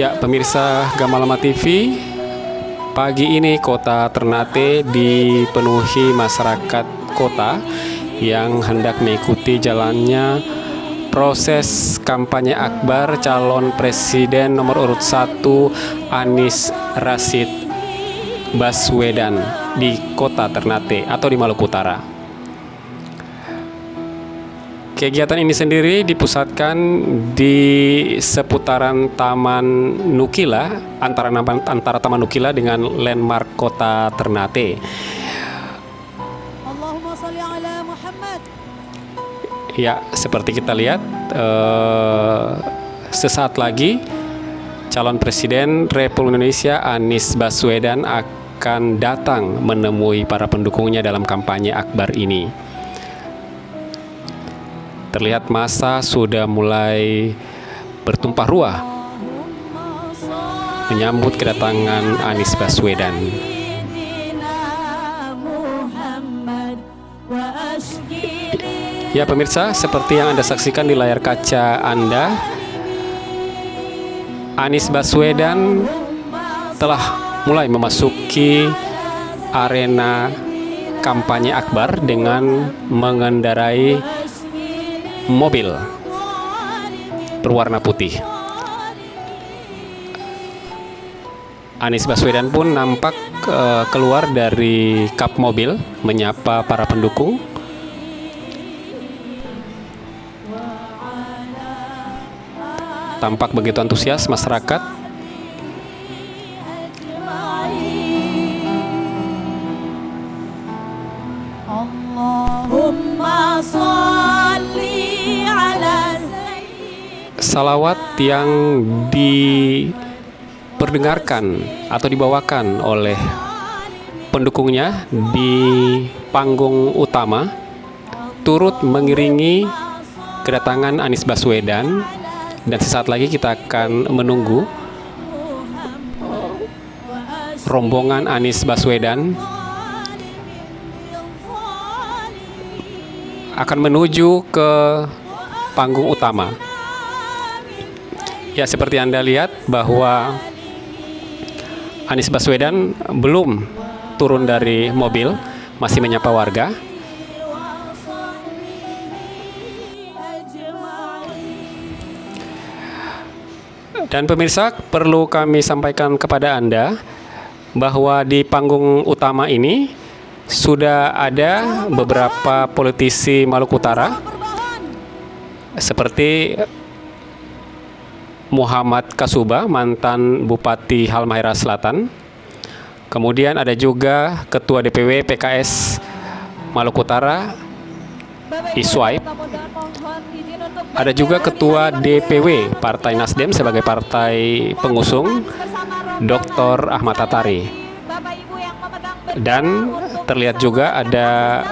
Ya, pemirsa Gamalama TV, pagi ini kota Ternate dipenuhi masyarakat kota yang hendak mengikuti jalannya proses kampanye akbar calon presiden nomor urut 1 Anies Rashid Baswedan di kota Ternate atau di Maluku Utara. Kegiatan ini sendiri dipusatkan di seputaran Taman Nukila, antara Taman Nukila dengan landmark kota Ternate. Allahumma sholli ala Muhammad. Ya, seperti kita lihat, sesaat lagi calon presiden Republik Indonesia Anies Baswedan akan datang menemui para pendukungnya dalam kampanye akbar ini. Terlihat massa sudah mulai bertumpah ruah menyambut kedatangan Anies Baswedan. Ya pemirsa, seperti yang Anda saksikan di layar kaca Anda, Anies Baswedan telah mulai memasuki arena kampanye akbar dengan mengendarai mobil berwarna putih. Anies Baswedan pun nampak keluar dari kap mobil menyapa para pendukung. Tampak begitu antusias masyarakat. Allahumma sholli ala Salawat yang diperdengarkan atau dibawakan oleh pendukungnya di panggung utama turut mengiringi kedatangan Anies Baswedan, dan sesaat lagi kita akan menunggu rombongan Anies Baswedan akan menuju ke panggung utama. Ya, seperti Anda lihat bahwa Anies Baswedan belum turun dari mobil, masih menyapa warga. Dan pemirsa, perlu kami sampaikan kepada Anda bahwa di panggung utama ini sudah ada beberapa politisi Maluku Utara seperti Muhammad Kasuba, mantan Bupati Halmahera Selatan. Kemudian ada juga Ketua DPW PKS Maluku Utara, Iswaib. Ada juga Ketua DPW Partai Nasdem sebagai partai pengusung, Dr. Ahmad Tatari. Dan terlihat juga ada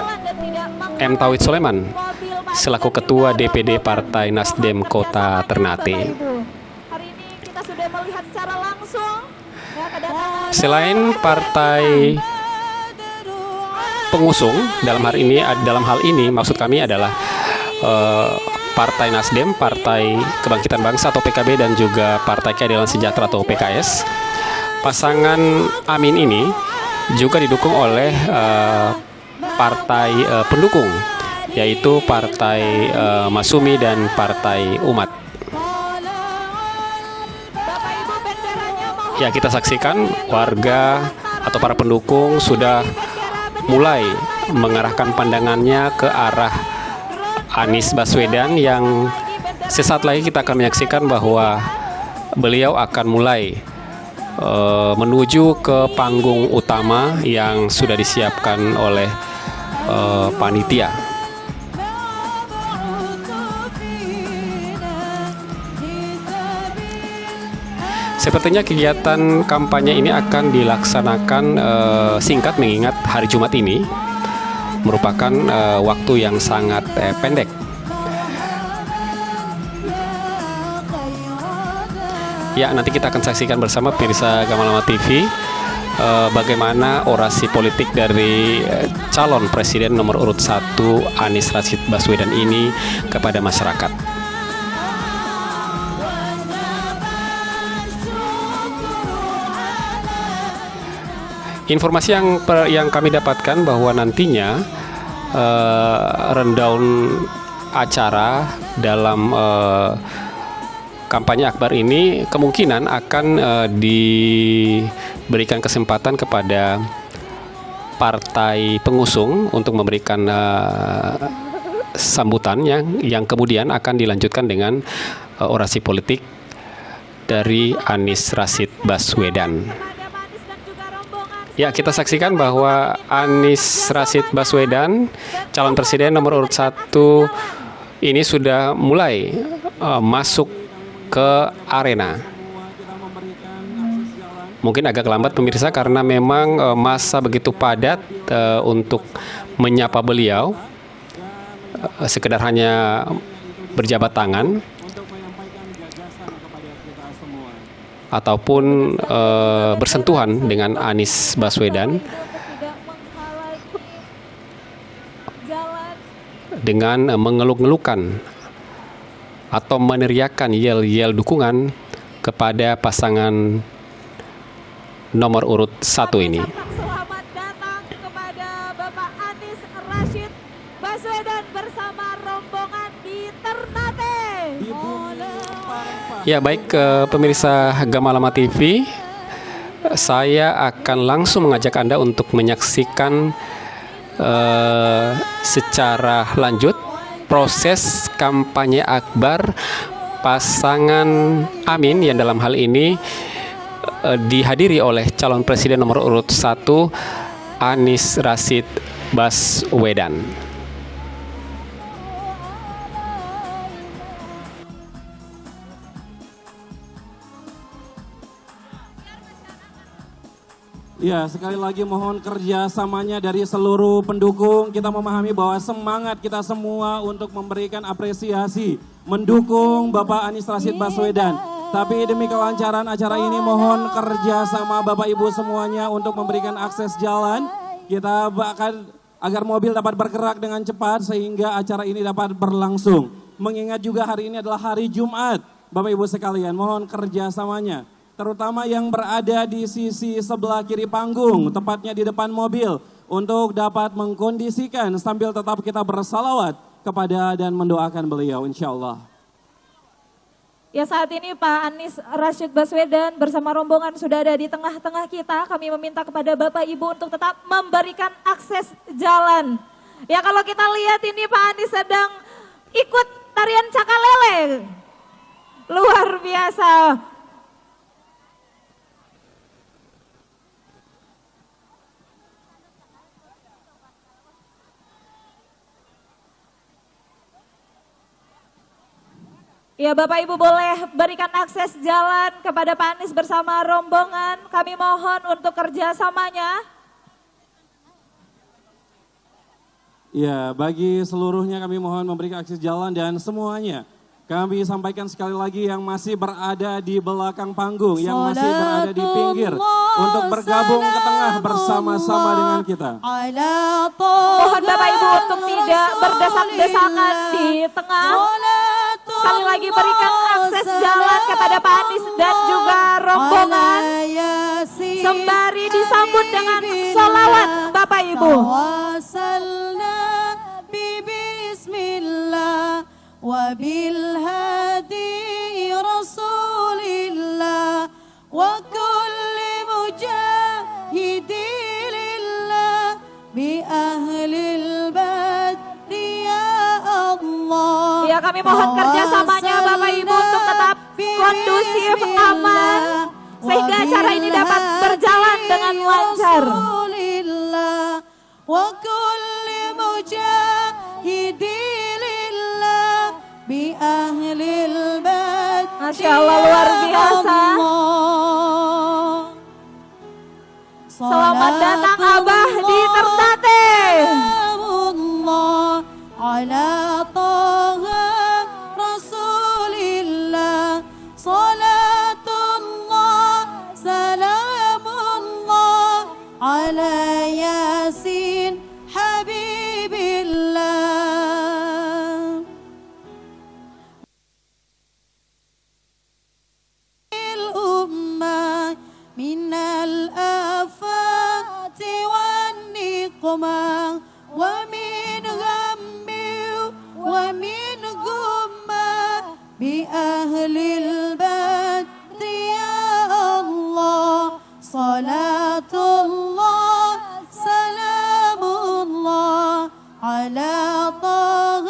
M. Tauhid Soleman selaku Ketua DPD Partai Nasdem Kota Ternate. Selain partai pengusung, dalam hal ini maksud kami adalah Partai Nasdem, Partai Kebangkitan Bangsa atau PKB, dan juga Partai Keadilan Sejahtera atau PKS. Pasangan Amin ini juga didukung oleh partai pendukung, yaitu Partai Masumi dan Partai Umat. Ya, kita saksikan warga atau para pendukung sudah mulai mengarahkan pandangannya ke arah Anies Baswedan, yang sesaat lagi kita akan menyaksikan bahwa beliau akan mulai menuju ke panggung utama yang sudah disiapkan oleh panitia. Sepertinya kegiatan kampanye ini akan dilaksanakan singkat, mengingat hari Jumat ini merupakan waktu yang sangat pendek. Ya, nanti kita akan saksikan bersama pemirsa Gamalama TV bagaimana orasi politik dari calon presiden nomor urut 1 Anies Rashid Baswedan ini kepada masyarakat. Informasi yang kami dapatkan bahwa nantinya rundown acara dalam kampanye akbar ini kemungkinan akan diberikan kesempatan kepada partai pengusung untuk memberikan sambutan yang kemudian akan dilanjutkan dengan orasi politik dari Anies Rashid Baswedan. Ya, kita saksikan bahwa Anies Rashid Baswedan, calon presiden nomor urut 1 ini sudah mulai masuk ke arena. Mungkin agak lambat pemirsa karena memang masa begitu padat untuk menyapa beliau. Sekedar hanya berjabat tangan ataupun bersentuhan dengan Anies Baswedan dengan mengeluk-ngelukan atau meneriakkan yel-yel dukungan kepada pasangan nomor urut 1 ini. Selamat datang kepada Bapak Anies Rashid Baswedan bersama rombongan di Ternate. Ya, baik pemirsa Gamalama TV, saya akan langsung mengajak Anda untuk menyaksikan secara lanjut proses kampanye akbar pasangan Amin yang dalam hal ini dihadiri oleh calon presiden nomor urut 1 Anies Rashid Baswedan. Ya, sekali lagi mohon kerjasamanya dari seluruh pendukung. Kita memahami bahwa semangat kita semua untuk memberikan apresiasi, mendukung Bapak Anies Rashid Baswedan. Tapi demi kelancaran acara ini mohon kerjasama Bapak Ibu semuanya untuk memberikan akses jalan. Kita bahkan agar mobil dapat bergerak dengan cepat sehingga acara ini dapat berlangsung. Mengingat juga hari ini adalah hari Jumat. Bapak Ibu sekalian, mohon kerjasamanya. Terutama yang berada di sisi sebelah kiri panggung, tepatnya di depan mobil, untuk dapat mengkondisikan sambil tetap kita bersalawat kepada dan mendoakan beliau insya Allah. Ya, saat ini Pak Anies Rashid Baswedan bersama rombongan sudah ada di tengah-tengah kita. Kami meminta kepada Bapak Ibu untuk tetap memberikan akses jalan. Ya, kalau kita lihat ini Pak Anies sedang ikut tarian cakalele. Luar biasa. Ya, Bapak Ibu boleh berikan akses jalan kepada Pak Anies bersama rombongan. Kami mohon untuk kerjasamanya. Ya, bagi seluruhnya kami mohon memberikan akses jalan dan semuanya. Kami sampaikan sekali lagi yang masih berada di belakang panggung, yang masih berada di pinggir untuk bergabung ke tengah bersama-sama dengan kita. Mohon Bapak Ibu untuk tidak berdesak-desakan di tengah. Sekali lagi berikan akses jalan kepada Pak Anies dan juga rombongan. Sembari disambut dengan sholawat Bapak Ibu. وبالهادي رسول الله وكل مجاهد لله بأهل البدر يا الله. Ya, kami mohon kerjasamanya Bapak Ibu untuk tetap kondusif, aman, sehingga acara ini dapat berjalan dengan lancar. وكل مجاهد بأهل البدر. Masya Allah, luar biasa. Selamat datang Abah di Ternate. على طه رسول الله صلاة الله سلام الله على ياسين حبيب الله. الأمة من الآفات على طه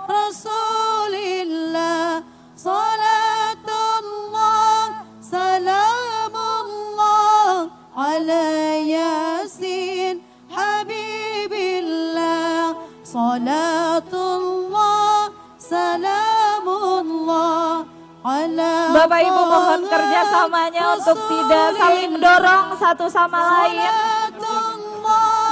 رسول الله صلاة الله سلام الله على ياسين حبيب الله صلاة الله سلام الله على Bapak Ibu mohon kerjasamanya untuk tidak saling dorong satu sama lain.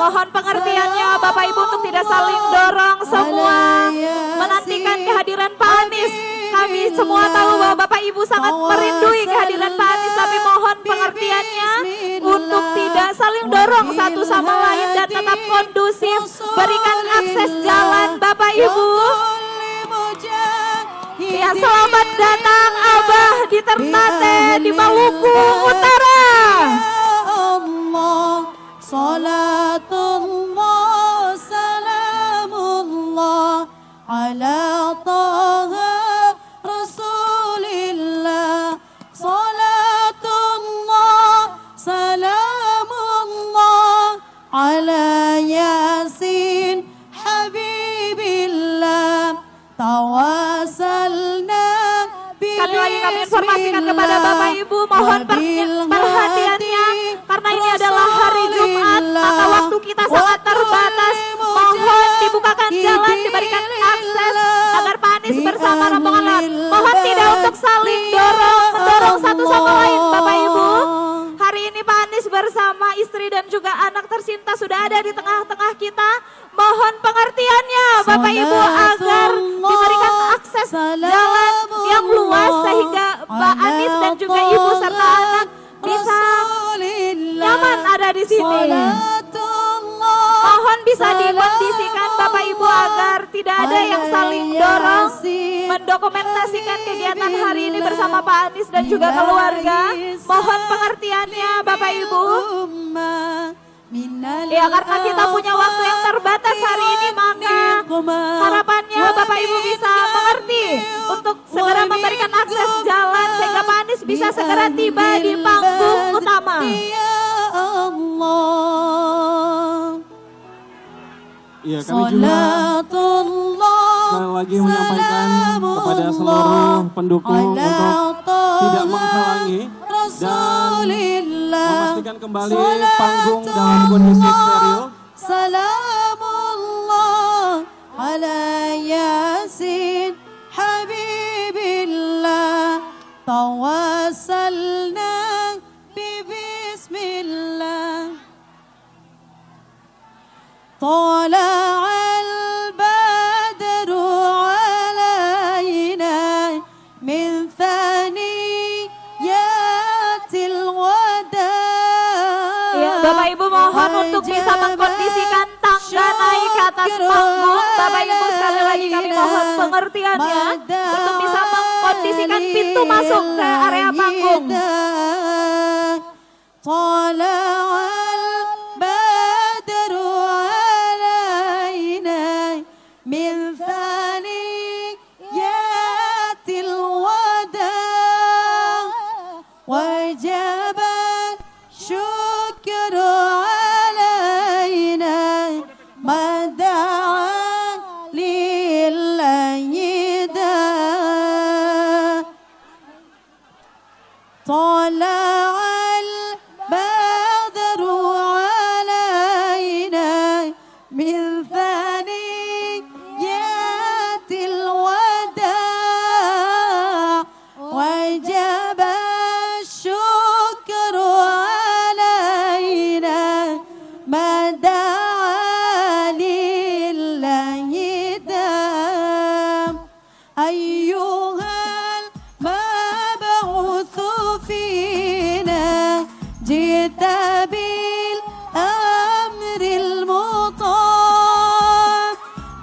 Mohon pengertiannya Bapak Ibu untuk tidak saling dorong, semua menantikan kehadiran Pak Anies. Kami semua tahu bahwa Bapak Ibu sangat merindui kehadiran Pak Anies, tapi mohon pengertiannya untuk tidak saling dorong satu sama lain dan tetap kondusif. Berikan akses jalan Bapak Ibu. Ya, selamat datang Abah di Ternate di Maluku Utara. Salatullah salamullah ala taha rasulillah salatullah salamullah ala yasin habibillah tawasalna. Sekali lagi kami informasikan kepada Bapak Ibu, mohon perhatiannya karena ini adalah hari Jumat, maka waktu kita sangat terbatas. Mohon dibukakan jalan, diberikan akses agar Pak Anies bersama rombongan lain. Mohon tidak untuk saling dorong satu sama lain Bapak Ibu. Hari ini Pak Anies bersama istri dan juga anak tercinta sudah ada di tengah-tengah kita. Mohon pengertiannya Bapak Ibu agar diberikan akses jalan yang luas sehingga Pak Anies dan juga Ibu serta anak bisa nyaman ada di sini. Mohon bisa dikondisikan Bapak Ibu agar tidak ada yang saling dorong, mendokumentasikan kegiatan hari ini bersama Pak Anies dan juga keluarga. Mohon pengertiannya Bapak Ibu. Ya, karena kita punya waktu yang terbatas hari ini, maka harapannya Bapak Ibu bisa mengerti untuk segera memberikan akses jalan sehingga Pak Anies bisa segera tiba di panggung utama. Ya, kami juga sekali lagi menyampaikan kepada seluruh pendukung untuk tidak menghalangi dan memastikan kembali panggung dalam kondisi steril. Salamullah ala yasin habibillah tawassalna bismillah tala'al badru alayna min thaniyatil wada. Ya, Bapak Ibu mohon untuk bisa mengkondisikan tangga naik ke atas panggung. Bapak Ibu sekali lagi kami mohon pengertiannya untuk bisa mengkondisikan pintu masuk ke area panggung. Tala'al badru alayna min thaniyatil wada wajaba syukru alayna mada'a lillahi da tala'al badru alayna min thaniyatil wada wajaba syukru alayna mada'a lillahi dam ayyuhal mab'uthu fina jita bil amril muta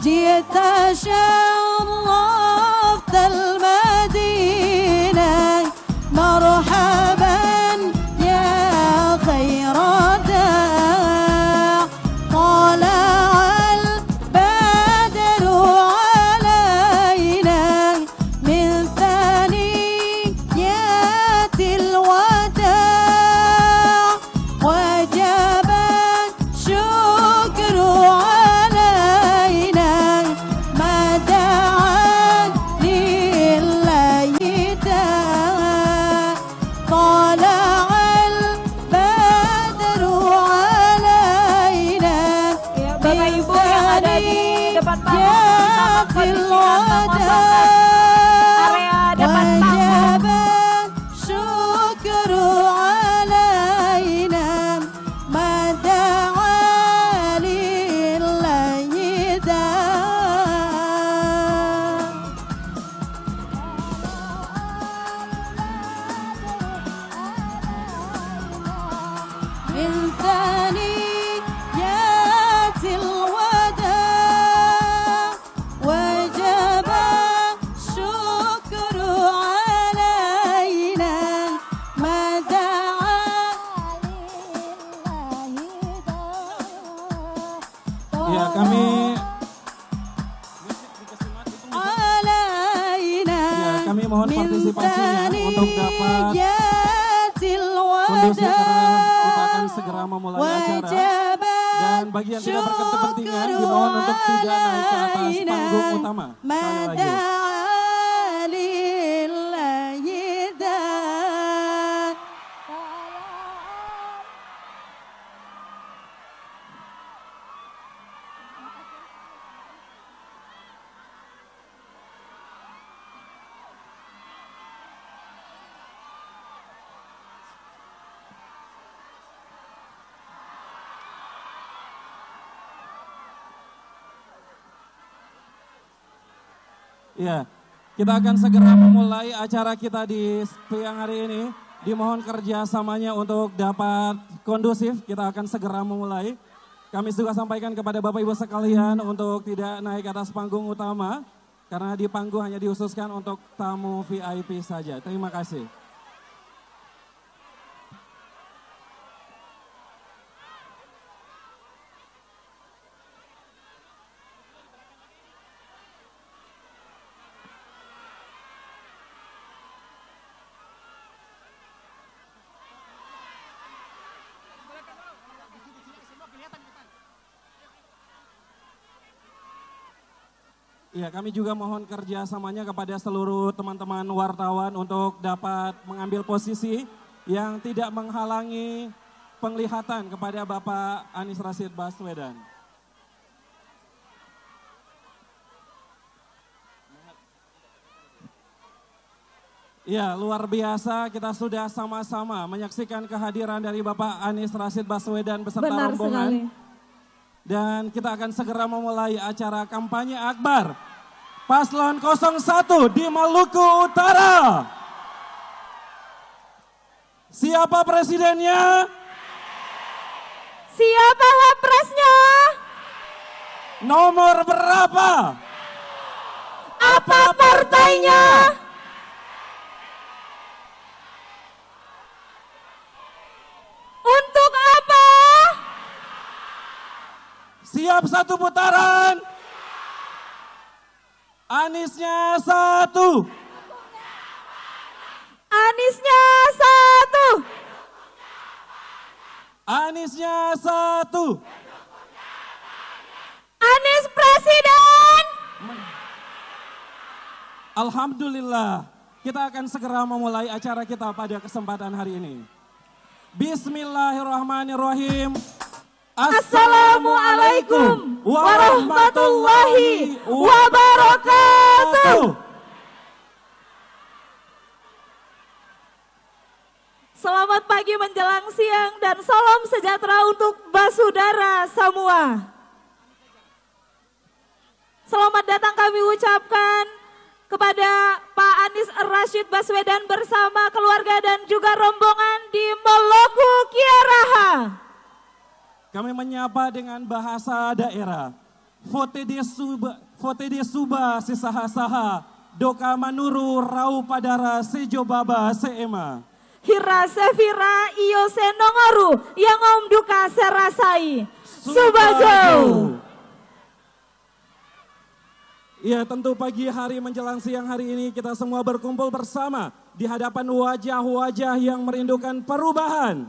jita syarraftal madinah marhaban ya khairada tala'al badru alayna min thaniyatil wada wajaba syukru alayna depan panggung bisa mengkondisikan mengosongkan area depan panggung. وجب الشكر علينا ما دعا لله داع من ثنيات الوداع وجب الشكر علينا ما دعا Ya, kami علينا kami mohon من partisipasinya untuk dapat ثنيات kondusif karena kita akan الوداع segera memulai acara. وجب Dan bagi yang tidak berkepentingan dimohon untuk tidak naik ke atas panggung utama. ما Sekali lagi. دعا لله داع Iya, kita akan segera memulai acara kita di siang hari ini. Dimohon kerjasamanya untuk dapat kondusif, kita akan segera memulai. Kami juga sampaikan kepada Bapak Ibu sekalian untuk tidak naik ke atas panggung utama, karena di panggung hanya dihususkan untuk tamu VIP saja. Terima kasih. Ya, kami juga mohon kerjasamanya kepada seluruh teman-teman wartawan untuk dapat mengambil posisi yang tidak menghalangi penglihatan kepada Bapak Anies Rashid Baswedan. Ya, luar biasa kita sudah sama-sama menyaksikan kehadiran dari Bapak Anies Rashid Baswedan beserta Benar rombongan. sekali. Dan kita akan segera memulai acara kampanye akbar Paslon 01 di Maluku Utara. Siapa presidennya? Siapa wapresnya? Nomor berapa? Apa partainya? Untuk apa? Siap satu putaran. Anisnya 1. Anisnya 1. Anisnya 1. Anies presiden. Alhamdulillah, kita akan segera memulai acara kita pada kesempatan hari ini. Bismillahirrahmanirrahim. Assalamualaikum warahmatullahi wabarakatuh. Selamat pagi menjelang siang dan salam sejahtera untuk basudara semua. Selamat datang kami ucapkan kepada Pak Anies Rashid Baswedan bersama keluarga dan juga rombongan di Maluku Kiaraha. Kami menyapa dengan bahasa daerah. Fote de suba sisaha-saha, doka manuru rau padara sejo baba seema. Hira sefira iyo senongoru yang om duka serasai. Subajo. Ya, tentu pagi hari menjelang siang hari ini kita semua berkumpul bersama di hadapan wajah-wajah yang merindukan perubahan.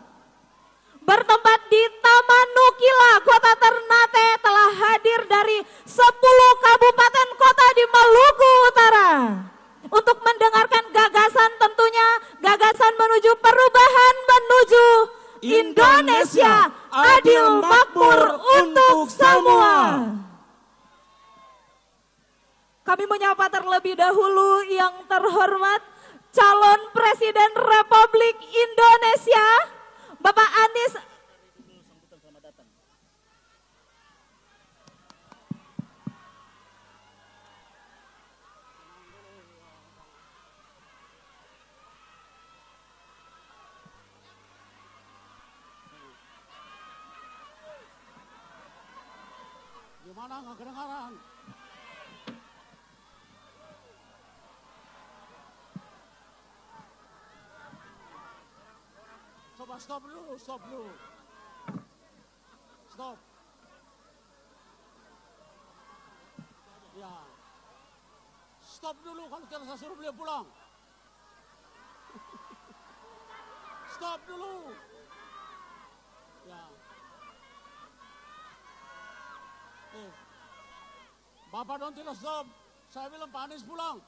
Bertempat di Taman Nukila, Kota Ternate telah hadir dari 10 kabupaten kota di Maluku Utara. Untuk mendengarkan gagasan tentunya, gagasan menuju perubahan menuju Indonesia adil makmur untuk semua. Kami menyapa terlebih dahulu yang terhormat calon Presiden Republik Indonesia, Bapak Anies. Gimana nggak kedengaran? Coba stop dulu, stop dulu. Stop. Ya. Stop dulu kalau tidak saya suruh beliau pulang. Stop dulu. Ya. Bapak dong tidak stop. Saya bilang Pak Anies pulang.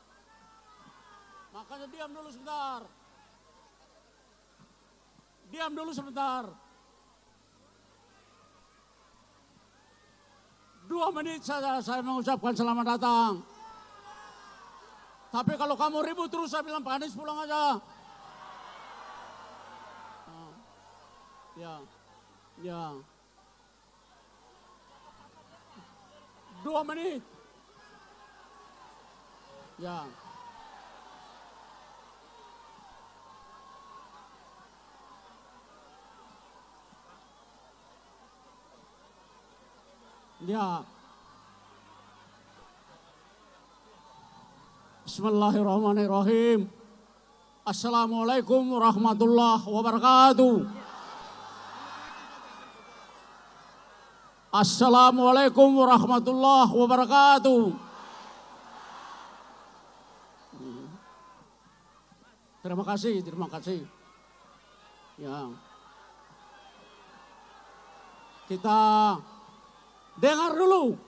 Makanya diam dulu sebentar. Diam dulu sebentar. 2 menit saja saya mengucapkan selamat datang. Tapi kalau kamu ribut terus saya bilang Pak Anies pulang aja. Ya. Ya. 2 menit. Ya. Ya. Bismillahirrahmanirrahim. Assalamualaikum warahmatullahi wabarakatuh. Assalamualaikum warahmatullahi wabarakatuh. Terima kasih, terima kasih. Ya. Kita dengar dulu.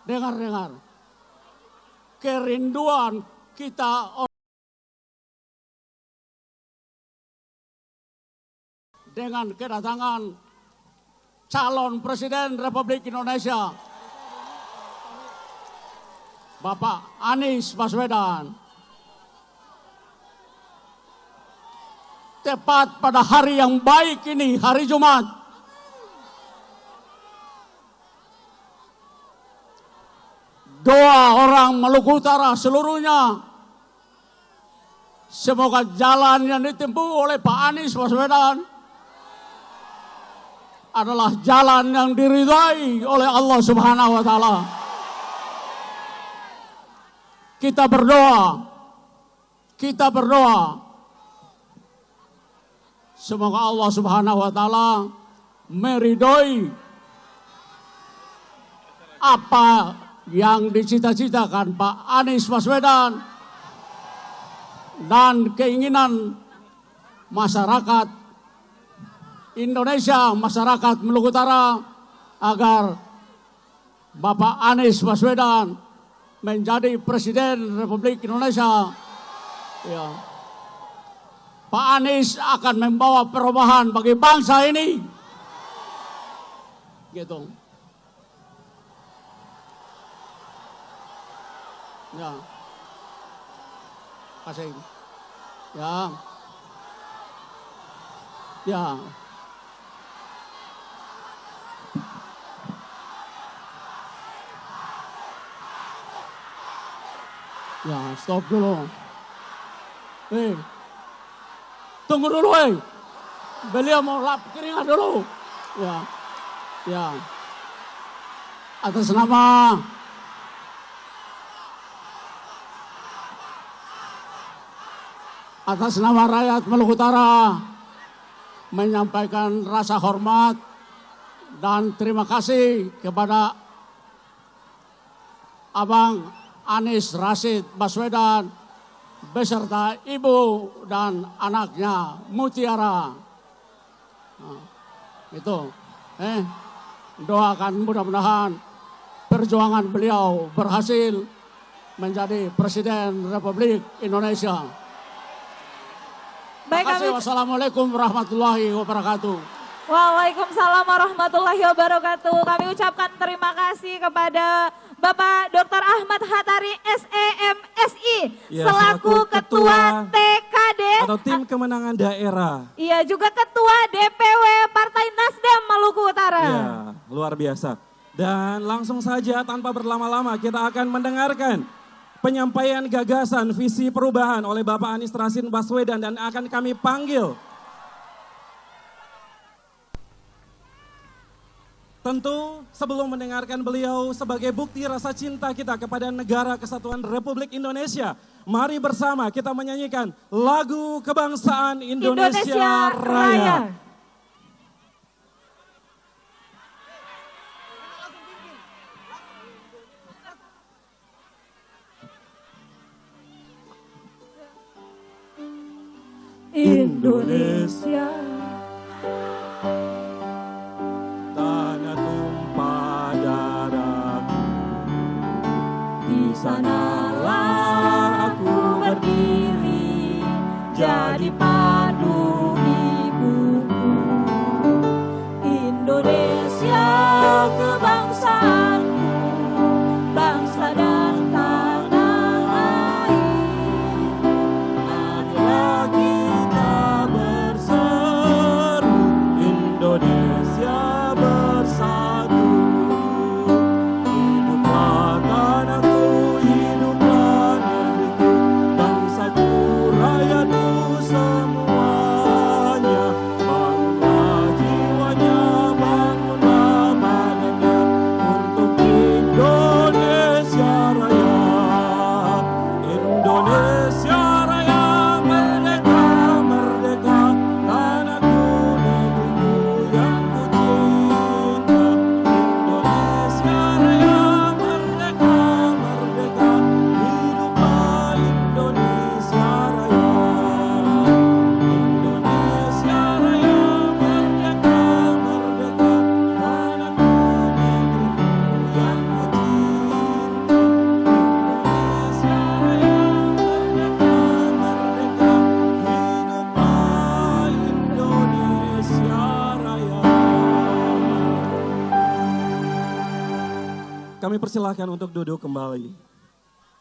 Dengar. Kerinduan kita dengan kedatangan calon Presiden Republik Indonesia, Bapak Anies Baswedan. Tepat pada hari yang baik ini, hari Jumat, doa orang Maluku Utara seluruhnya, semoga jalan yang ditempuh oleh Pak Anies Baswedan adalah jalan yang diridhai oleh Allah Subhanahu wa Ta'ala. Kita berdoa, semoga Allah Subhanahu wa Ta'ala meridhoi apa yang dicita-citakan Pak Anies Baswedan dan keinginan masyarakat Indonesia, masyarakat Maluku Utara, agar Bapak Anies Baswedan menjadi Presiden Republik Indonesia. Ya. Pak Anies akan membawa perubahan bagi bangsa ini. Gitu. Ya. Kasih. Ya. Ya. Ya, stop dulu. Tunggu dulu, beliau mau lap keringat dulu. Ya, ya. Atas nama rakyat Maluku Utara, menyampaikan rasa hormat dan terima kasih kepada Abang Anies Rashid Baswedan beserta ibu dan anaknya Mutiara. Nah, itu. Doakan mudah-mudahan perjuangan beliau berhasil menjadi Presiden Republik Indonesia. Baik, Terima kasih. Wassalamualaikum warahmatullahi wabarakatuh. Waalaikumsalam warahmatullahi wabarakatuh. Kami ucapkan terima kasih kepada Bapak Dr. Ahmad Hatari SEMSI Ya, selaku Ketua TKD atau Tim Kemenangan Daerah. Iya, juga Ketua DPW Partai Nasdem Maluku Utara. Ya, luar biasa. Dan langsung saja tanpa berlama-lama kita akan mendengarkan penyampaian gagasan visi perubahan oleh Bapak Anies Rashid Baswedan dan akan kami panggil. Tentu sebelum mendengarkan beliau sebagai bukti rasa cinta kita kepada negara kesatuan Republik Indonesia, mari bersama kita menyanyikan lagu kebangsaan Indonesia Raya. Indonesia. Tanah tumpah darahku, Di sanalah aku berdiri, jadi padu ibuku. Indonesia kebangsaanku, bangsa dan tanah air. marilah kita berseru, Indonesia bersatu. Hiduplah tanahku, hiduplah negeriku, bangsaku, rakyatku semuanya. Bangunlah jiwanya, bangunlah badannya untuk Indonesia Raya. Indonesia Raya merdeka, merdeka, tanahku negeriku yang ku cinta. Indonesia Raya merdeka, merdeka, hiduplah Indonesia Raya. Indonesia Raya merdeka, merdeka, tanahku negeriku yang ku cinta. Indonesia Raya merdeka, merdeka, hiduplah Indonesia Raya. Kami persilahkan untuk duduk kembali.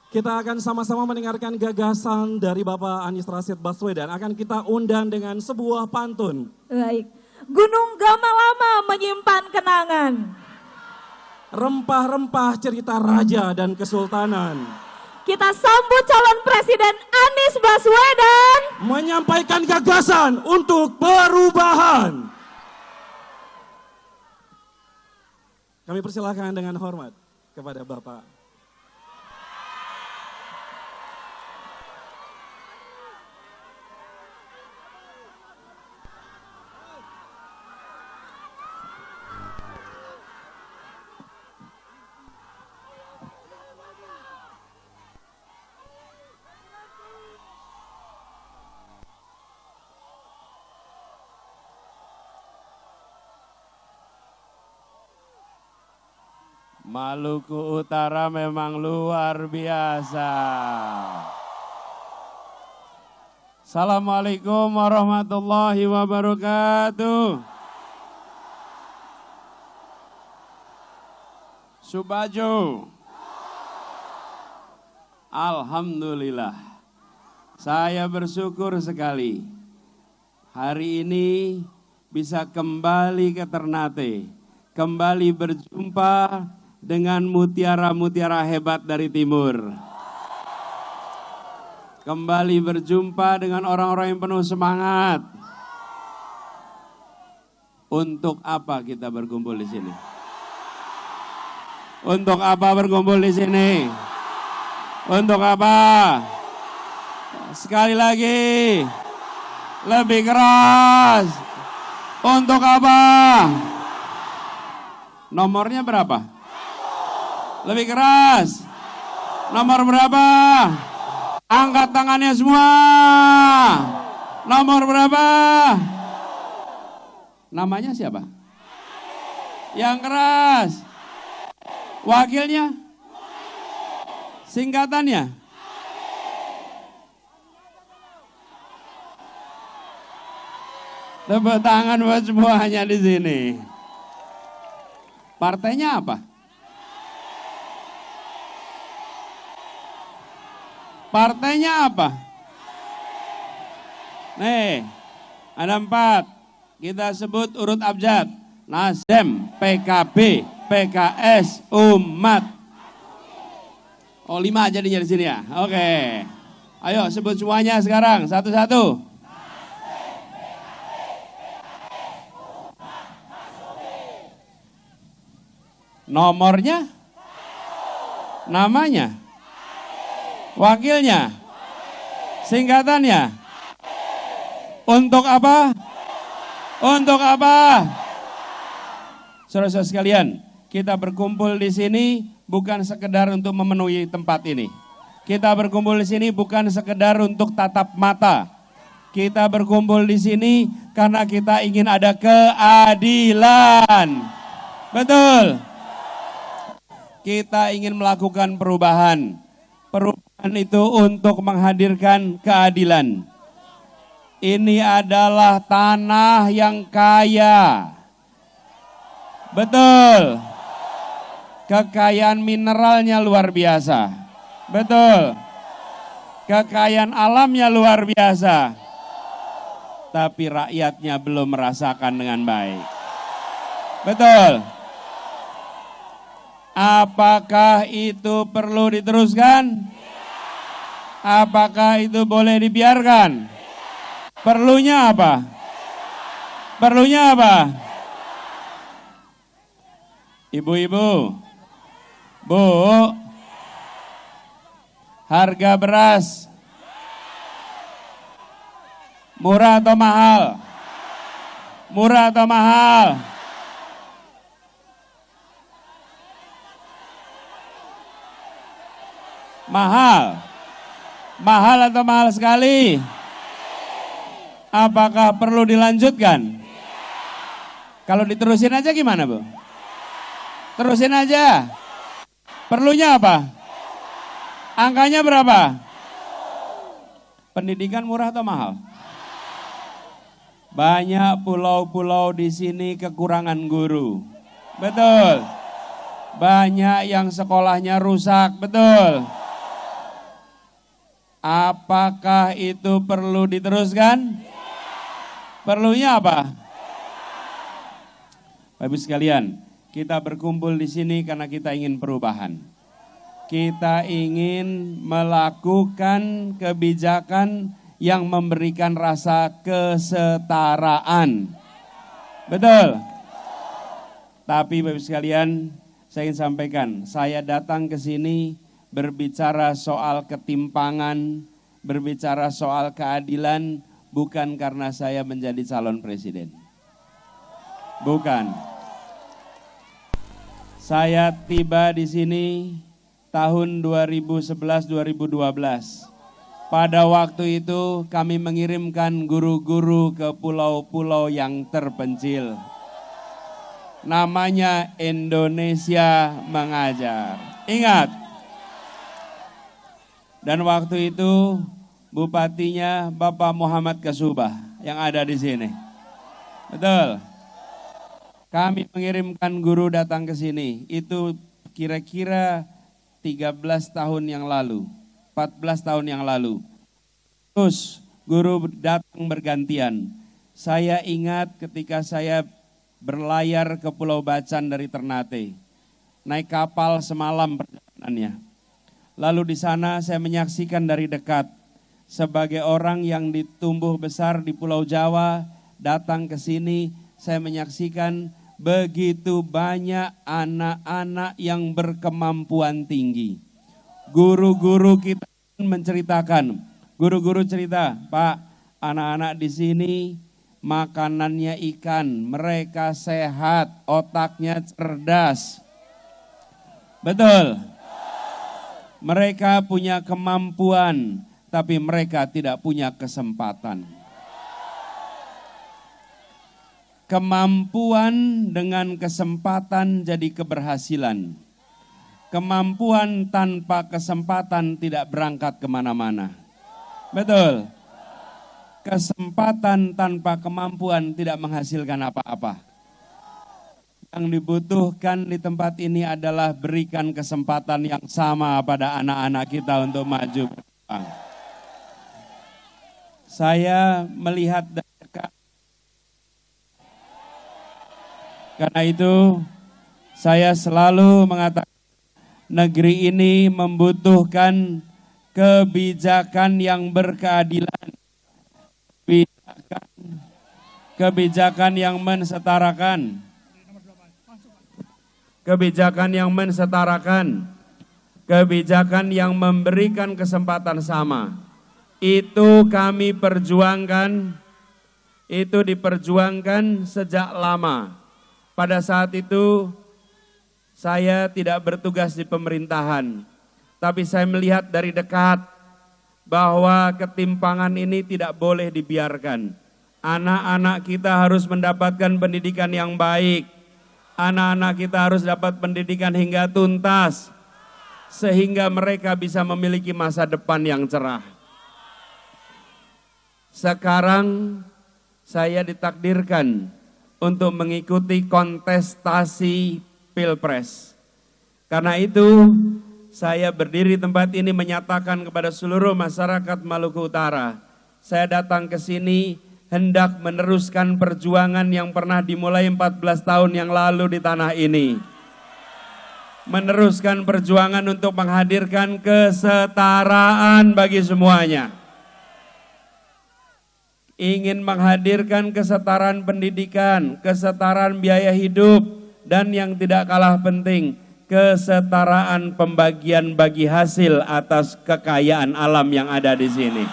Kita akan sama-sama mendengarkan gagasan dari Bapak Anies Rashid Baswedan. Akan kita undang dengan sebuah pantun. Baik. Gunung Gamalama menyimpan kenangan. Rempah-rempah cerita raja dan kesultanan. Kita sambut calon Presiden Anies Baswedan. Menyampaikan gagasan untuk perubahan. Kami persilahkan dengan hormat kepada Bapak. Maluku Utara memang luar biasa. Assalamualaikum warahmatullahi wabarakatuh. Subajo. Alhamdulillah. Saya bersyukur sekali hari ini bisa kembali ke Ternate, kembali berjumpa dengan mutiara-mutiara hebat dari timur. Kembali berjumpa dengan orang-orang yang penuh semangat. Untuk apa kita berkumpul di sini? Untuk apa berkumpul di sini? Untuk apa? Sekali lagi, lebih keras. Untuk apa? Nomornya berapa? Lebih keras. Nomor berapa? Angkat tangannya semua. Nomor berapa? Namanya siapa? Yang keras. Wakilnya? Singkatannya? Tepuk tangan buat semuanya di sini. Partainya apa? Partainya apa? Nih, ada 4. Kita sebut urut abjad. Nasdem, PKB, PKS, Umat. Oh 5 jadinya di sini ya. Oke. Ayo sebut semuanya sekarang satu-satu. Nomornya? Namanya? Wakilnya? Singkatannya? Untuk apa? Untuk apa? Saudara-saudara sekalian, kita berkumpul di sini bukan sekedar untuk memenuhi tempat ini. Kita berkumpul di sini bukan sekedar untuk tatap mata. Kita berkumpul di sini karena kita ingin ada keadilan. Betul. Kita ingin melakukan perubahan. Perubahan itu untuk menghadirkan keadilan. Ini adalah tanah yang kaya. Betul. Kekayaan mineralnya luar biasa. Betul. Kekayaan alamnya luar biasa. Tapi rakyatnya belum merasakan dengan baik. Betul. Apakah itu perlu diteruskan? Apakah itu boleh dibiarkan? Perlunya apa? Perlunya apa? Ibu-ibu, Bu, harga beras murah atau mahal? Murah atau mahal? Mahal. Mahal atau mahal sekali? Apakah perlu dilanjutkan? Kalau diterusin aja gimana, Bu? Terusin aja. Perlunya apa? Angkanya berapa? Pendidikan murah atau mahal? Banyak pulau-pulau di sini kekurangan guru. Betul. Banyak yang sekolahnya rusak. Betul. Apakah itu perlu diteruskan? Perlunya apa? Bapak Ibu sekalian, kita berkumpul di sini karena kita ingin perubahan. Kita ingin melakukan kebijakan yang memberikan rasa kesetaraan. Betul. Tapi Bapak Ibu sekalian, saya ingin sampaikan, saya datang ke sini berbicara soal ketimpangan, berbicara soal keadilan, bukan karena saya menjadi calon presiden. Bukan. Saya tiba di sini tahun 2011-2012. Pada waktu itu kami mengirimkan guru-guru ke pulau-pulau yang terpencil. Namanya Indonesia Mengajar. Ingat. Dan waktu itu bupatinya Bapak Muhammad Kasubah yang ada di sini. Betul. Kami mengirimkan guru datang ke sini. Itu kira-kira 13 tahun yang lalu, 14 tahun yang lalu. Terus guru datang bergantian. Saya ingat ketika saya berlayar ke Pulau Bacan dari Ternate. Naik kapal semalam perjalanannya. Lalu di sana saya menyaksikan dari dekat sebagai orang yang ditumbuh besar di Pulau Jawa, datang ke sini, saya menyaksikan begitu banyak anak-anak yang berkemampuan tinggi. Guru-guru kita menceritakan, guru-guru cerita, Pak, anak-anak di sini makanannya ikan, mereka sehat, otaknya cerdas. Betul. Mereka punya kemampuan, tapi mereka tidak punya kesempatan. Kemampuan dengan kesempatan jadi keberhasilan. Kemampuan tanpa kesempatan tidak berangkat kemana-mana. Betul. kesempatan tanpa kemampuan tidak menghasilkan apa-apa. Yang dibutuhkan di tempat ini adalah berikan kesempatan yang sama pada anak-anak kita untuk maju berkembang. Saya melihat dari dekat. Karena itu saya selalu mengatakan negeri ini membutuhkan kebijakan yang berkeadilan, kebijakan yang mensetarakan, kebijakan yang mensetarakan, kebijakan yang memberikan kesempatan sama. Itu kami perjuangkan, itu diperjuangkan sejak lama. Pada saat itu saya tidak bertugas di pemerintahan, tapi saya melihat dari dekat bahwa ketimpangan ini tidak boleh dibiarkan. Anak-anak kita harus mendapatkan pendidikan yang baik. Anak-anak kita harus dapat pendidikan hingga tuntas, sehingga mereka bisa memiliki masa depan yang cerah. Sekarang saya ditakdirkan untuk mengikuti kontestasi Pilpres. Karena itu saya berdiri tempat ini menyatakan kepada seluruh masyarakat Maluku Utara, saya datang ke sini hendak meneruskan perjuangan yang pernah dimulai 14 tahun yang lalu di tanah ini. Meneruskan perjuangan untuk menghadirkan kesetaraan bagi semuanya. Ingin menghadirkan kesetaraan pendidikan, kesetaraan biaya hidup, dan yang tidak kalah penting, kesetaraan pembagian bagi hasil atas kekayaan alam yang ada di sini.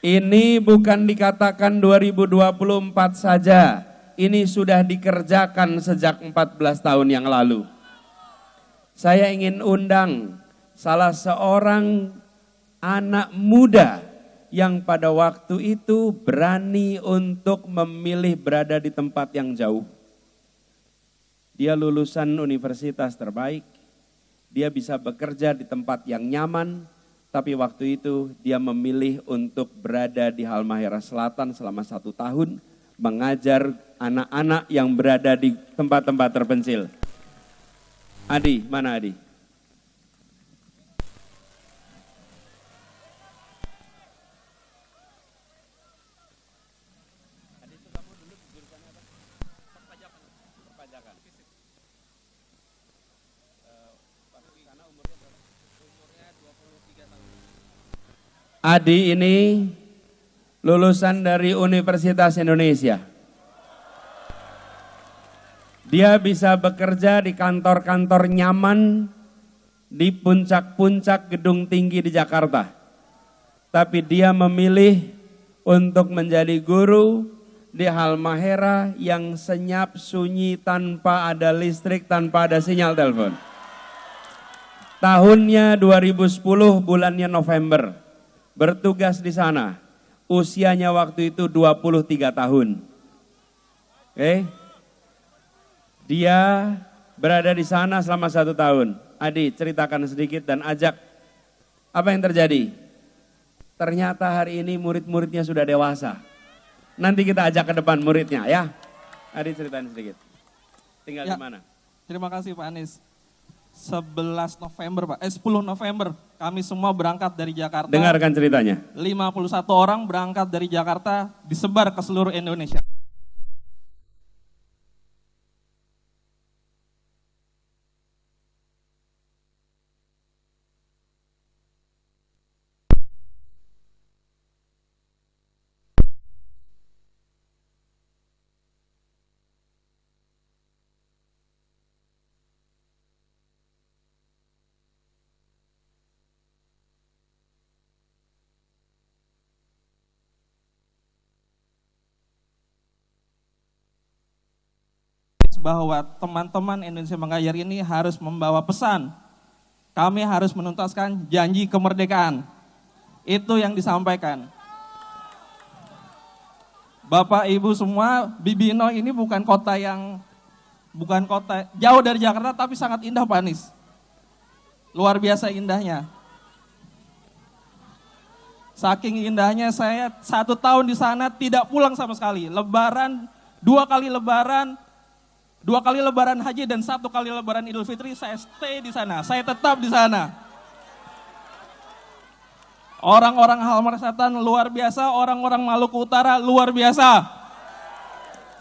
Ini bukan dikatakan 2024 saja, ini sudah dikerjakan sejak 14 tahun yang lalu. Saya ingin undang salah seorang anak muda yang pada waktu itu berani untuk memilih berada di tempat yang jauh. Dia lulusan universitas terbaik, dia bisa bekerja di tempat yang nyaman, tapi waktu itu dia memilih untuk berada di Halmahera Selatan selama 1 tahun, mengajar anak-anak yang berada di tempat-tempat terpencil. Adi, mana Adi? Adi ini lulusan dari Universitas Indonesia. Dia bisa bekerja di kantor-kantor nyaman di puncak-puncak gedung tinggi di Jakarta. Tapi dia memilih untuk menjadi guru di Halmahera yang senyap, sunyi, tanpa ada listrik, tanpa ada sinyal telepon. Tahunnya 2010, bulannya November. Bertugas di sana, usianya waktu itu 23 tahun. Oke, dia berada di sana selama 1 tahun. Adi, ceritakan sedikit dan ajak apa yang terjadi. Ternyata hari ini murid-muridnya sudah dewasa. Nanti kita ajak ke depan muridnya ya. Adi, ceritain sedikit. Tinggal di mana? Terima kasih Pak Anies. 11 November Pak, 10 November kami semua berangkat dari Jakarta. Dengarkan ceritanya. 51 orang berangkat dari Jakarta, disebar ke seluruh Indonesia. Bahwa teman-teman Indonesia Mengajar ini harus membawa pesan. Kami harus menuntaskan janji kemerdekaan. Itu yang disampaikan. Bapak Ibu semua, Bibino ini bukan kota jauh dari Jakarta tapi sangat indah Pak Anies. Luar biasa indahnya. Saking indahnya saya 1 tahun di sana tidak pulang sama sekali. Lebaran, 2 kali lebaran, 2 kali lebaran haji dan 1 kali lebaran Idul Fitri saya stay di sana. Saya tetap di sana. Orang-orang Halmar Selatan luar biasa, orang-orang Maluku Utara luar biasa.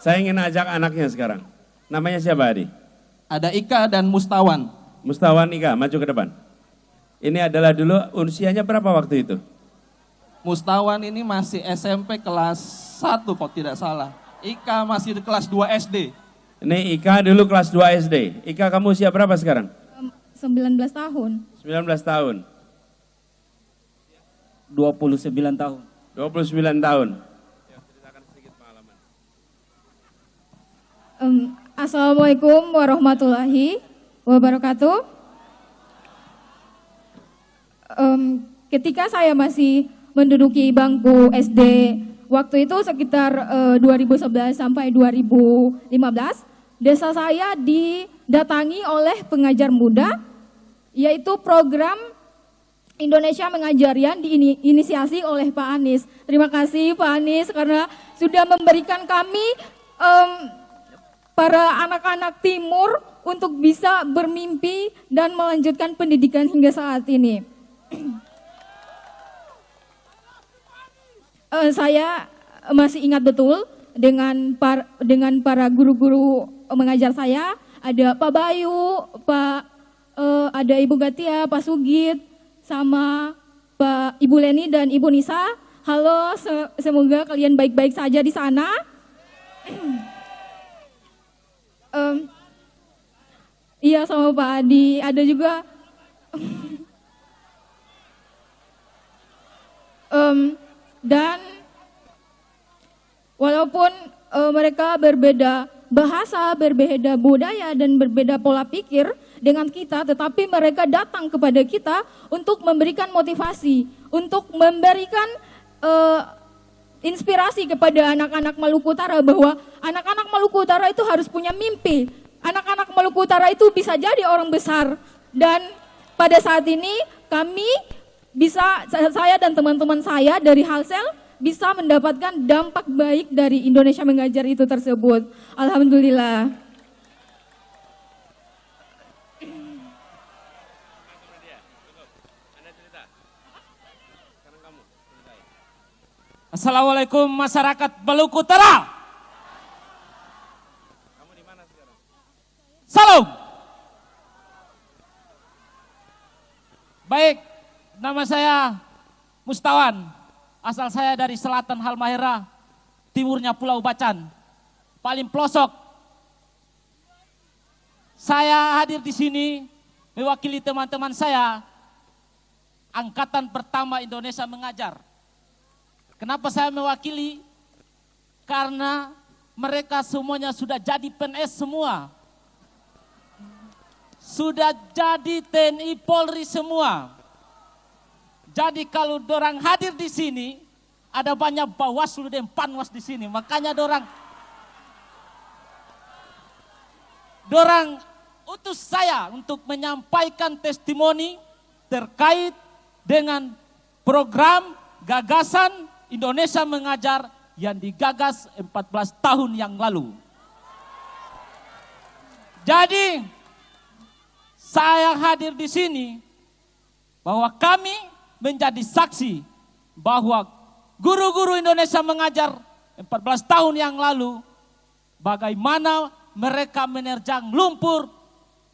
Saya ingin ajak anaknya sekarang. Namanya siapa, Adi? Ada Ika dan Mustawan. Mustawan Ika, maju ke depan. Ini adalah dulu usianya berapa waktu itu? Mustawan ini masih SMP kelas 1 kalau tidak salah. Ika masih di kelas 2 SD. Ini Ika dulu kelas 2 SD. Ika, kamu usia berapa sekarang? 19 tahun. 19 tahun. 29 tahun. 29 tahun. Assalamualaikum warahmatullahi wabarakatuh. Ketika saya masih menduduki bangku SD, waktu itu sekitar 2011 sampai 2015, desa saya didatangi oleh pengajar muda, yaitu program Indonesia Mengajar yang diinisiasi oleh Pak Anies. Terima kasih Pak Anies karena sudah memberikan kami para anak-anak timur untuk bisa bermimpi dan melanjutkan pendidikan hingga saat ini. Saya masih ingat betul dengan para guru-guru mengajar saya, ada Pak Bayu, ada Ibu Gatia, Pak Sugit, sama Pak Ibu Leni dan Ibu Nisa. Halo, semoga kalian baik-baik saja di sana. Iya, sama Pak Adi, ada juga dan walaupun mereka berbeda bahasa, berbeda budaya, dan berbeda pola pikir dengan kita, tetapi mereka datang kepada kita untuk memberikan motivasi, untuk memberikan inspirasi kepada anak-anak Maluku Utara bahwa anak-anak Maluku Utara itu harus punya mimpi. Anak-anak Maluku Utara itu bisa jadi orang besar. Dan pada saat ini kami bisa, saya dan teman-teman saya dari Halsel bisa mendapatkan dampak baik dari Indonesia Mengajar itu tersebut. Alhamdulillah. Assalamualaikum masyarakat Maluku Utara. Kamu di mana sekarang? Salam. Baik, nama saya Mustawan. Asal saya dari selatan Halmahera, timurnya Pulau Bacan, paling pelosok. Saya hadir di sini mewakili teman-teman saya, angkatan pertama Indonesia Mengajar. Kenapa saya mewakili? Karena mereka semuanya sudah jadi PNS semua. Sudah jadi TNI Polri semua. Jadi kalau dorang hadir di sini, ada banyak Bawaslu dan Panwas di sini. Makanya dorang utus saya untuk menyampaikan testimoni terkait dengan program gagasan Indonesia Mengajar yang digagas 14 tahun yang lalu. Jadi saya hadir di sini bahwa kami menjadi saksi bahwa guru-guru Indonesia Mengajar 14 tahun yang lalu bagaimana mereka menerjang lumpur,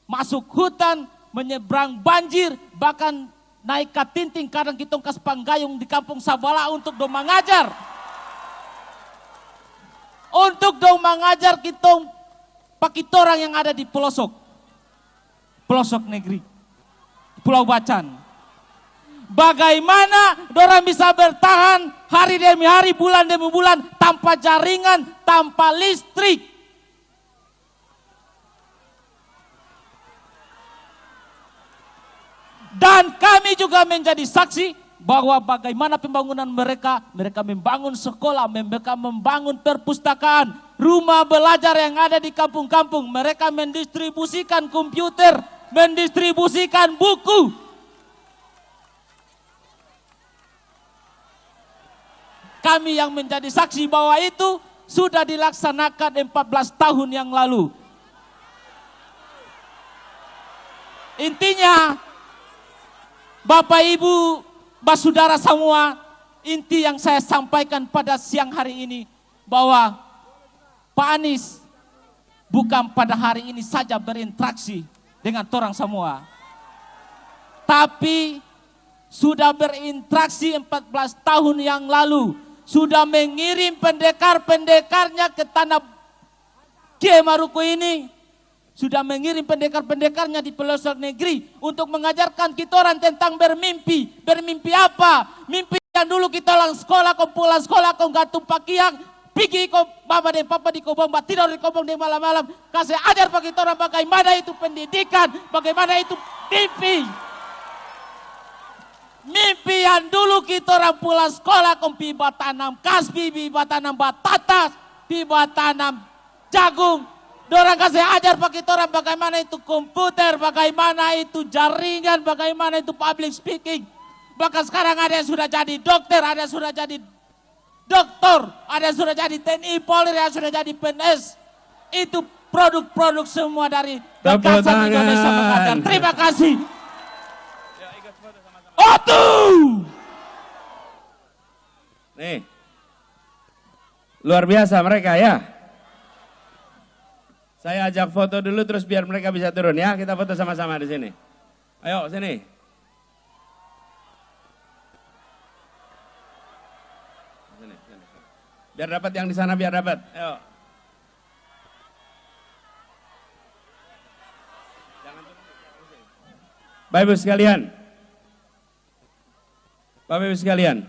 masuk hutan, menyeberang banjir, bahkan naik katinting kadang kita kas panggayung di kampung Sabala untuk dong mengajar. Untuk dong mengajar kita pakitorang yang ada di pelosok negeri, Pulau Bacan. Bagaimana dorang bisa bertahan hari demi hari, bulan demi bulan, tanpa jaringan, tanpa listrik. Dan kami juga menjadi saksi bahwa bagaimana pembangunan mereka membangun sekolah, mereka membangun perpustakaan, rumah belajar yang ada di kampung-kampung, mereka mendistribusikan komputer, mendistribusikan buku. kami yang menjadi saksi bahwa itu sudah dilaksanakan 14 tahun yang lalu. Intinya, Bapak Ibu, Saudara semua, inti yang saya sampaikan pada siang hari ini bahwa Pak Anies bukan pada hari ini saja berinteraksi dengan orang semua, tapi sudah berinteraksi 14 tahun yang lalu, sudah mengirim pendekar-pendekarnya ke tanah Kiai Maruko ini, sudah mengirim pendekar-pendekarnya di pelosok negeri untuk mengajarkan kita orang tentang bermimpi. Bermimpi apa? Mimpi yang dulu kita lang sekolah, kau pulang sekolah, kau gantung pakaian, pergi kau mama dan papa di kobong, tidur di kobong di malam-malam. Kasih ajar bagi kita orang bagaimana itu pendidikan, bagaimana itu mimpi. Mimpi yang dulu kita orang pulang sekolah, kau piba tanam kasbi, piba tanam batatas, piba tanam jagung. Dorang kasih ajar bagi kita orang bagaimana itu komputer, bagaimana itu jaringan, bagaimana itu public speaking. Bahkan sekarang ada yang sudah jadi dokter, ada yang sudah jadi doktor, ada yang sudah jadi TNI Polri, ada yang sudah jadi PNS. Itu produk-produk semua dari Yayasan Indonesia Mengajar. Terima kasih. Otu! Nih, luar biasa mereka ya. Saya ajak foto dulu terus biar mereka bisa turun ya. Kita foto sama-sama di sini. Ayo sini. Sini. Biar dapat yang di sana, biar dapat. Ayo. Bapak Ibu sekalian. Bapak Ibu sekalian,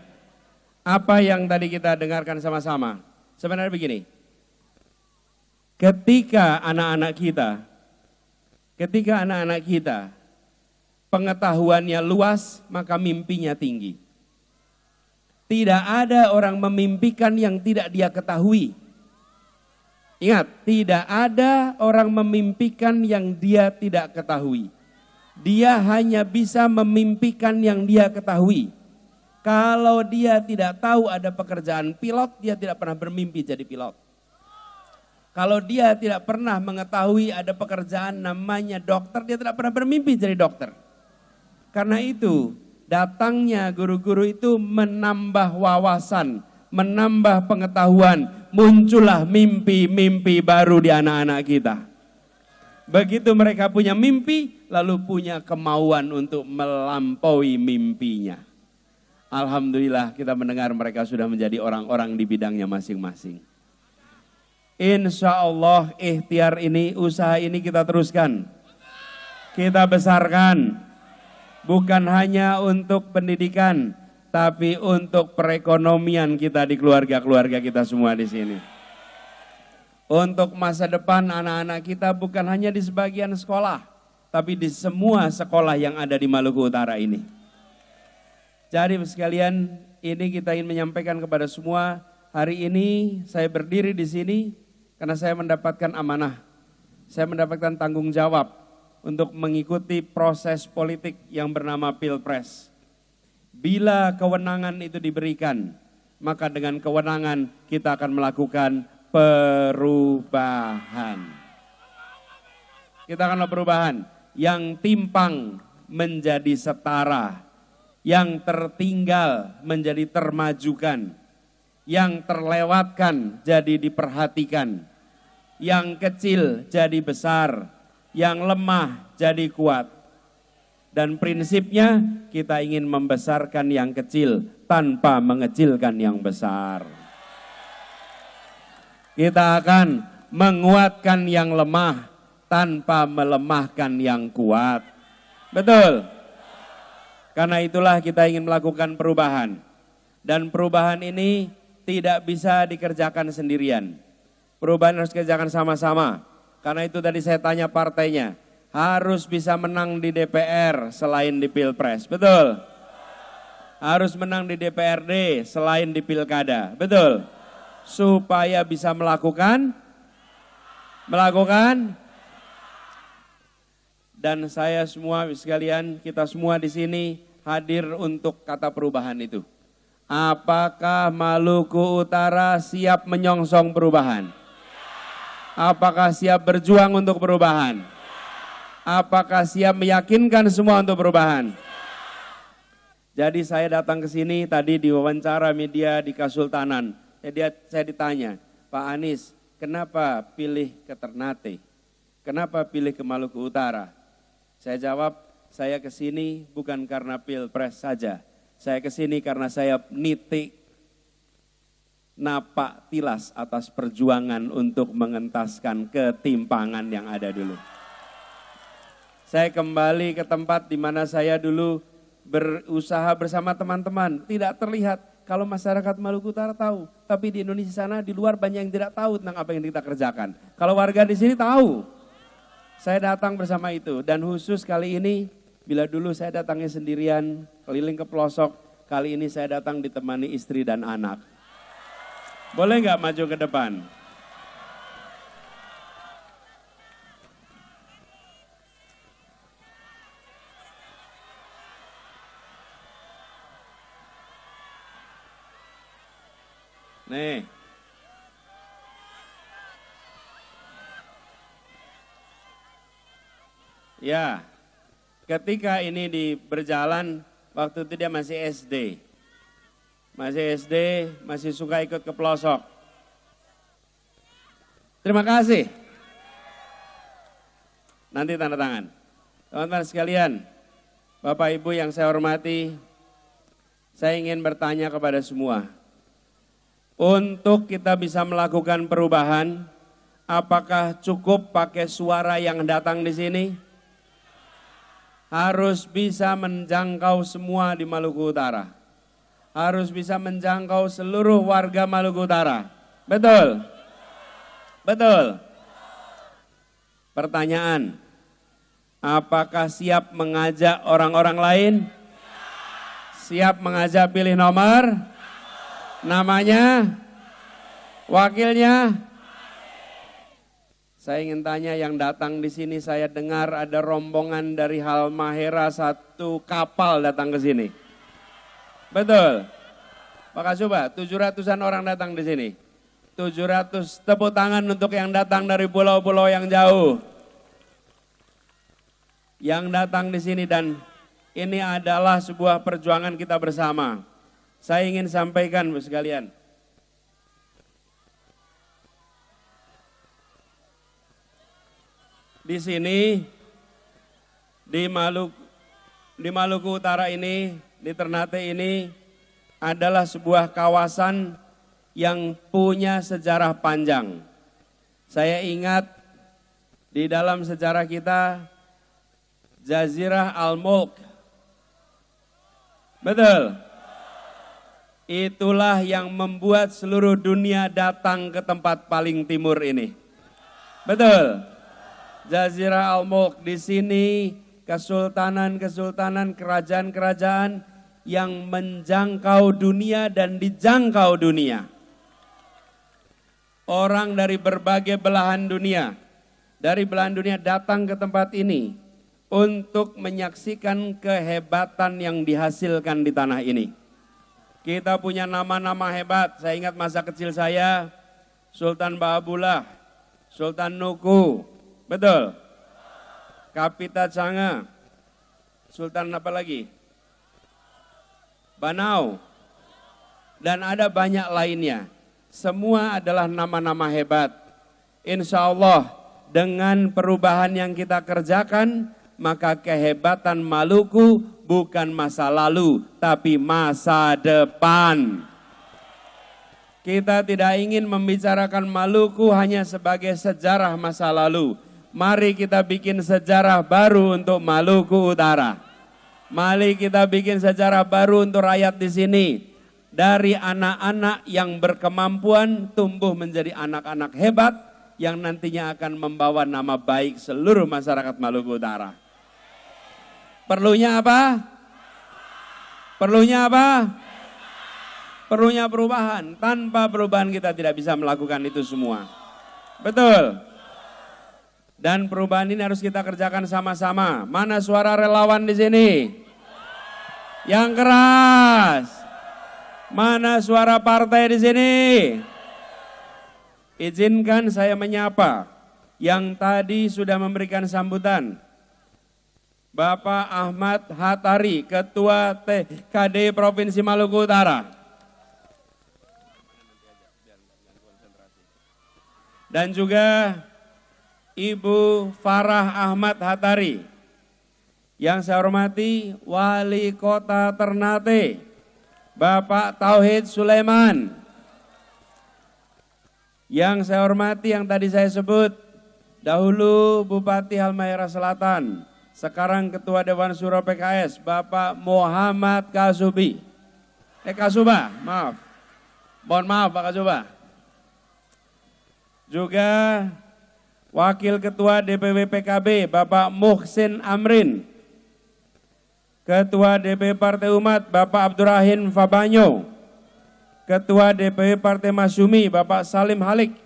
apa yang tadi kita dengarkan sama-sama, sebenarnya begini, ketika anak-anak kita pengetahuannya luas, maka mimpinya tinggi. Tidak ada orang memimpikan yang tidak dia ketahui. Ingat, tidak ada orang memimpikan yang dia tidak ketahui. Dia hanya bisa memimpikan yang dia ketahui. Kalau dia tidak tahu ada pekerjaan pilot, dia tidak pernah bermimpi jadi pilot. Kalau dia tidak pernah mengetahui ada pekerjaan namanya dokter, dia tidak pernah bermimpi jadi dokter. Karena itu, datangnya guru-guru itu menambah wawasan, menambah pengetahuan, muncullah mimpi-mimpi baru di anak-anak kita. Begitu mereka punya mimpi, lalu punya kemauan untuk melampaui mimpinya. Alhamdulillah kita mendengar mereka sudah menjadi orang-orang di bidangnya masing-masing. Insya Allah ikhtiar ini, usaha ini kita teruskan. Kita besarkan. Bukan hanya untuk pendidikan, tapi untuk perekonomian kita di keluarga-keluarga kita semua di sini. Untuk masa depan anak-anak kita bukan hanya di sebagian sekolah, tapi di semua sekolah yang ada di Maluku Utara ini. Jadi sekalian, ini kita ingin menyampaikan kepada semua, hari ini saya berdiri di sini karena saya mendapatkan amanah. Saya mendapatkan tanggung jawab untuk mengikuti proses politik yang bernama Pilpres. Bila kewenangan itu diberikan, maka dengan kewenangan kita akan melakukan perubahan. Kita akan melakukan perubahan yang timpang menjadi setara, yang tertinggal menjadi termajukan, yang terlewatkan jadi diperhatikan, yang kecil jadi besar, yang lemah jadi kuat. Dan prinsipnya kita ingin membesarkan yang kecil tanpa mengecilkan yang besar. Kita akan menguatkan yang lemah tanpa melemahkan yang kuat. Betul? Karena itulah kita ingin melakukan perubahan. Dan perubahan ini tidak bisa dikerjakan sendirian. Perubahan harus dikerjakan sama-sama. Karena itu tadi saya tanya partainya, harus bisa menang di DPR selain di Pilpres. Betul? Harus menang di DPRD selain di Pilkada. Betul? Supaya bisa melakukan. Dan saya semua sekalian, kita semua di sini hadir untuk kata perubahan itu. Apakah Maluku Utara siap menyongsong perubahan? Apakah siap berjuang untuk perubahan? Apakah siap meyakinkan semua untuk perubahan? Jadi saya datang ke sini tadi diwawancara media di Kasultanan. Saya ditanya, Pak Anies, kenapa pilih ke Ternate? Kenapa pilih ke Maluku Utara? Saya jawab, saya ke sini bukan karena pilpres saja. Saya ke sini karena saya nitik napak tilas atas perjuangan untuk mengentaskan ketimpangan yang ada dulu. Saya kembali ke tempat di mana saya dulu berusaha bersama teman-teman. Tidak terlihat kalau masyarakat Maluku Utara tahu, tapi di Indonesia sana di luar banyak yang tidak tahu tentang apa yang kita kerjakan. Kalau warga di sini tahu. Saya datang bersama itu dan khusus kali ini bila dulu saya datangnya sendirian, keliling ke pelosok, kali ini saya datang ditemani istri dan anak. Boleh nggak maju ke depan? Nih. Ya, ketika ini berjalan, waktu itu dia masih SD. Masih suka ikut ke pelosok. Terima kasih. Nanti tanda tangan. Teman-teman sekalian, Bapak Ibu yang saya hormati, saya ingin bertanya kepada semua. Untuk kita bisa melakukan perubahan, apakah cukup pakai suara yang datang di sini? Harus bisa menjangkau semua di Maluku Utara. Harus bisa menjangkau seluruh warga Maluku Utara. Betul? Betul? Pertanyaan, apakah siap mengajak orang-orang lain? Siap mengajak pilih nomor? Namanya? Wakilnya? Saya ingin tanya yang datang di sini, saya dengar ada rombongan dari Halmahera, satu kapal datang ke sini. Betul? Maka coba 700-an orang datang di sini. 700 tepuk tangan untuk yang datang dari pulau-pulau yang jauh. Yang datang di sini dan ini adalah sebuah perjuangan kita bersama. Saya ingin sampaikan sekalian. Di sini, di Maluku Utara ini, di Ternate ini adalah sebuah kawasan yang punya sejarah panjang. Saya ingat di dalam sejarah kita, Jazirah Al-Mulk. Betul? Itulah yang membuat seluruh dunia datang ke tempat paling timur ini. Betul? Jazirah Al-Mulk, di sini kesultanan-kesultanan, kerajaan-kerajaan yang menjangkau dunia dan dijangkau dunia. Orang dari berbagai belahan dunia, datang ke tempat ini untuk menyaksikan kehebatan yang dihasilkan di tanah ini. Kita punya nama-nama hebat, saya ingat masa kecil saya, Sultan Bahabullah, Sultan Nuku, betul? Kapita Canga, Sultan apa lagi? Banau, dan ada banyak lainnya. Semua adalah nama-nama hebat. Insya Allah dengan perubahan yang kita kerjakan, maka kehebatan Maluku bukan masa lalu, tapi masa depan. Kita tidak ingin membicarakan Maluku hanya sebagai sejarah masa lalu. Mari kita bikin sejarah baru untuk Maluku Utara. Mari kita bikin sejarah baru untuk rakyat di sini. Dari anak-anak yang berkemampuan tumbuh menjadi anak-anak hebat yang nantinya akan membawa nama baik seluruh masyarakat Maluku Utara. Perlunya apa? Perlunya apa? Perlunya perubahan. Tanpa perubahan kita tidak bisa melakukan itu semua. Betul? Dan perubahan ini harus kita kerjakan sama-sama. Mana suara relawan di sini? Yang keras. Mana suara partai di sini? Izinkan saya menyapa yang tadi sudah memberikan sambutan. Bapak Ahmad Hatari, Ketua TKD Provinsi Maluku Utara. Dan juga Ibu Farah Ahmad Hatari. Yang saya hormati Wali Kota Ternate, Bapak Tauhid Sulaiman. Yang saya hormati yang tadi saya sebut, dahulu Bupati Halmahera Selatan, sekarang Ketua Dewan Syuro PKS, Bapak Muhammad Kasubi. Kasuba, maaf. Mohon maaf Pak Kasuba. Juga Wakil Ketua DPW PKB, Bapak Muhsin Amrin. Ketua DPW Partai Umat, Bapak Abdurrahim Fabanyo. Ketua DPW Partai Masyumi, Bapak Salim Halik.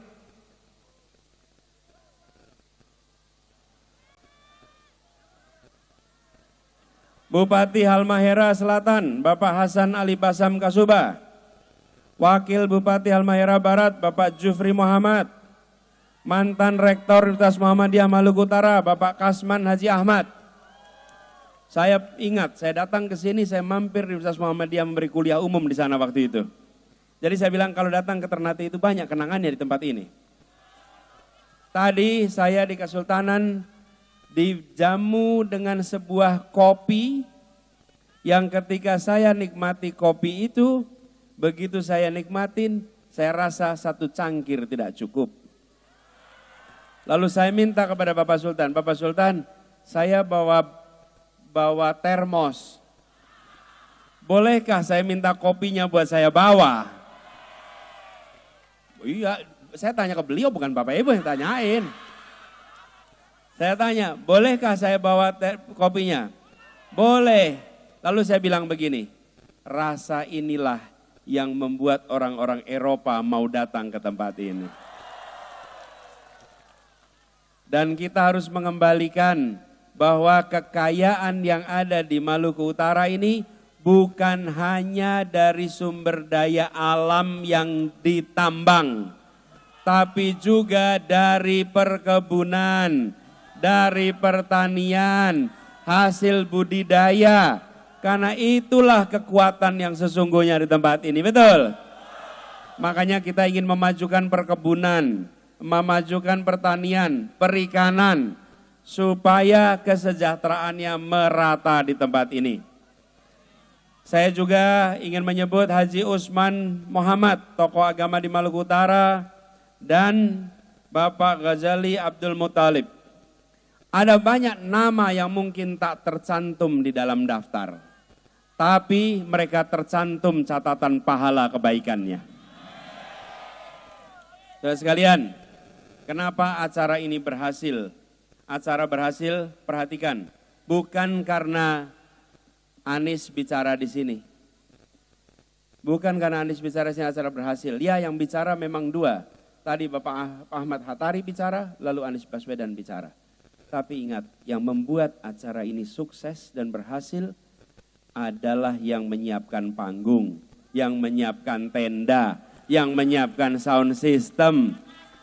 Bupati Halmahera Selatan, Bapak Hasan Ali Basam Kasuba. Wakil Bupati Halmahera Barat, Bapak Jufri Muhammad. Mantan Rektor Universitas Muhammadiyah Maluku Utara, Bapak Kasman Haji Ahmad. Saya ingat, saya datang ke sini, saya mampir di Universitas Muhammadiyah memberi kuliah umum di sana waktu itu. Jadi saya bilang kalau datang ke Ternate itu banyak kenangannya di tempat ini. Tadi saya di Kesultanan dijamu dengan sebuah kopi yang ketika saya nikmati kopi itu, begitu saya nikmatin, saya rasa satu cangkir tidak cukup. Lalu saya minta kepada Bapak Sultan, saya bawa termos. Bolehkah saya minta kopinya buat saya bawa? Iya, saya tanya ke beliau bukan Bapak Ibu yang tanyain. Saya tanya, bolehkah saya bawa kopinya? Boleh. Lalu saya bilang begini, rasa inilah yang membuat orang-orang Eropa mau datang ke tempat ini. Dan kita harus mengembalikan bahwa kekayaan yang ada di Maluku Utara ini bukan hanya dari sumber daya alam yang ditambang, tapi juga dari perkebunan, dari pertanian, hasil budidaya. Karena itulah kekuatan yang sesungguhnya di tempat ini, betul? Makanya kita ingin memajukan perkebunan, memajukan pertanian, perikanan, supaya kesejahteraannya merata di tempat ini. Saya juga ingin menyebut Haji Usman Muhammad, tokoh agama di Maluku Utara, dan Bapak Ghazali Abdul Muthalib. Ada banyak nama yang mungkin tak tercantum di dalam daftar, tapi mereka tercantum catatan pahala kebaikannya. Saudara sekalian, kenapa acara ini berhasil? Acara berhasil, perhatikan, bukan karena Anies bicara di sini. Bukan karena Anies bicara di sini acara berhasil. Ya, yang bicara memang dua. Tadi Bapak Ahmad Hatari bicara, lalu Anies Baswedan bicara. Tapi ingat, yang membuat acara ini sukses dan berhasil adalah yang menyiapkan panggung, yang menyiapkan tenda, yang menyiapkan sound system.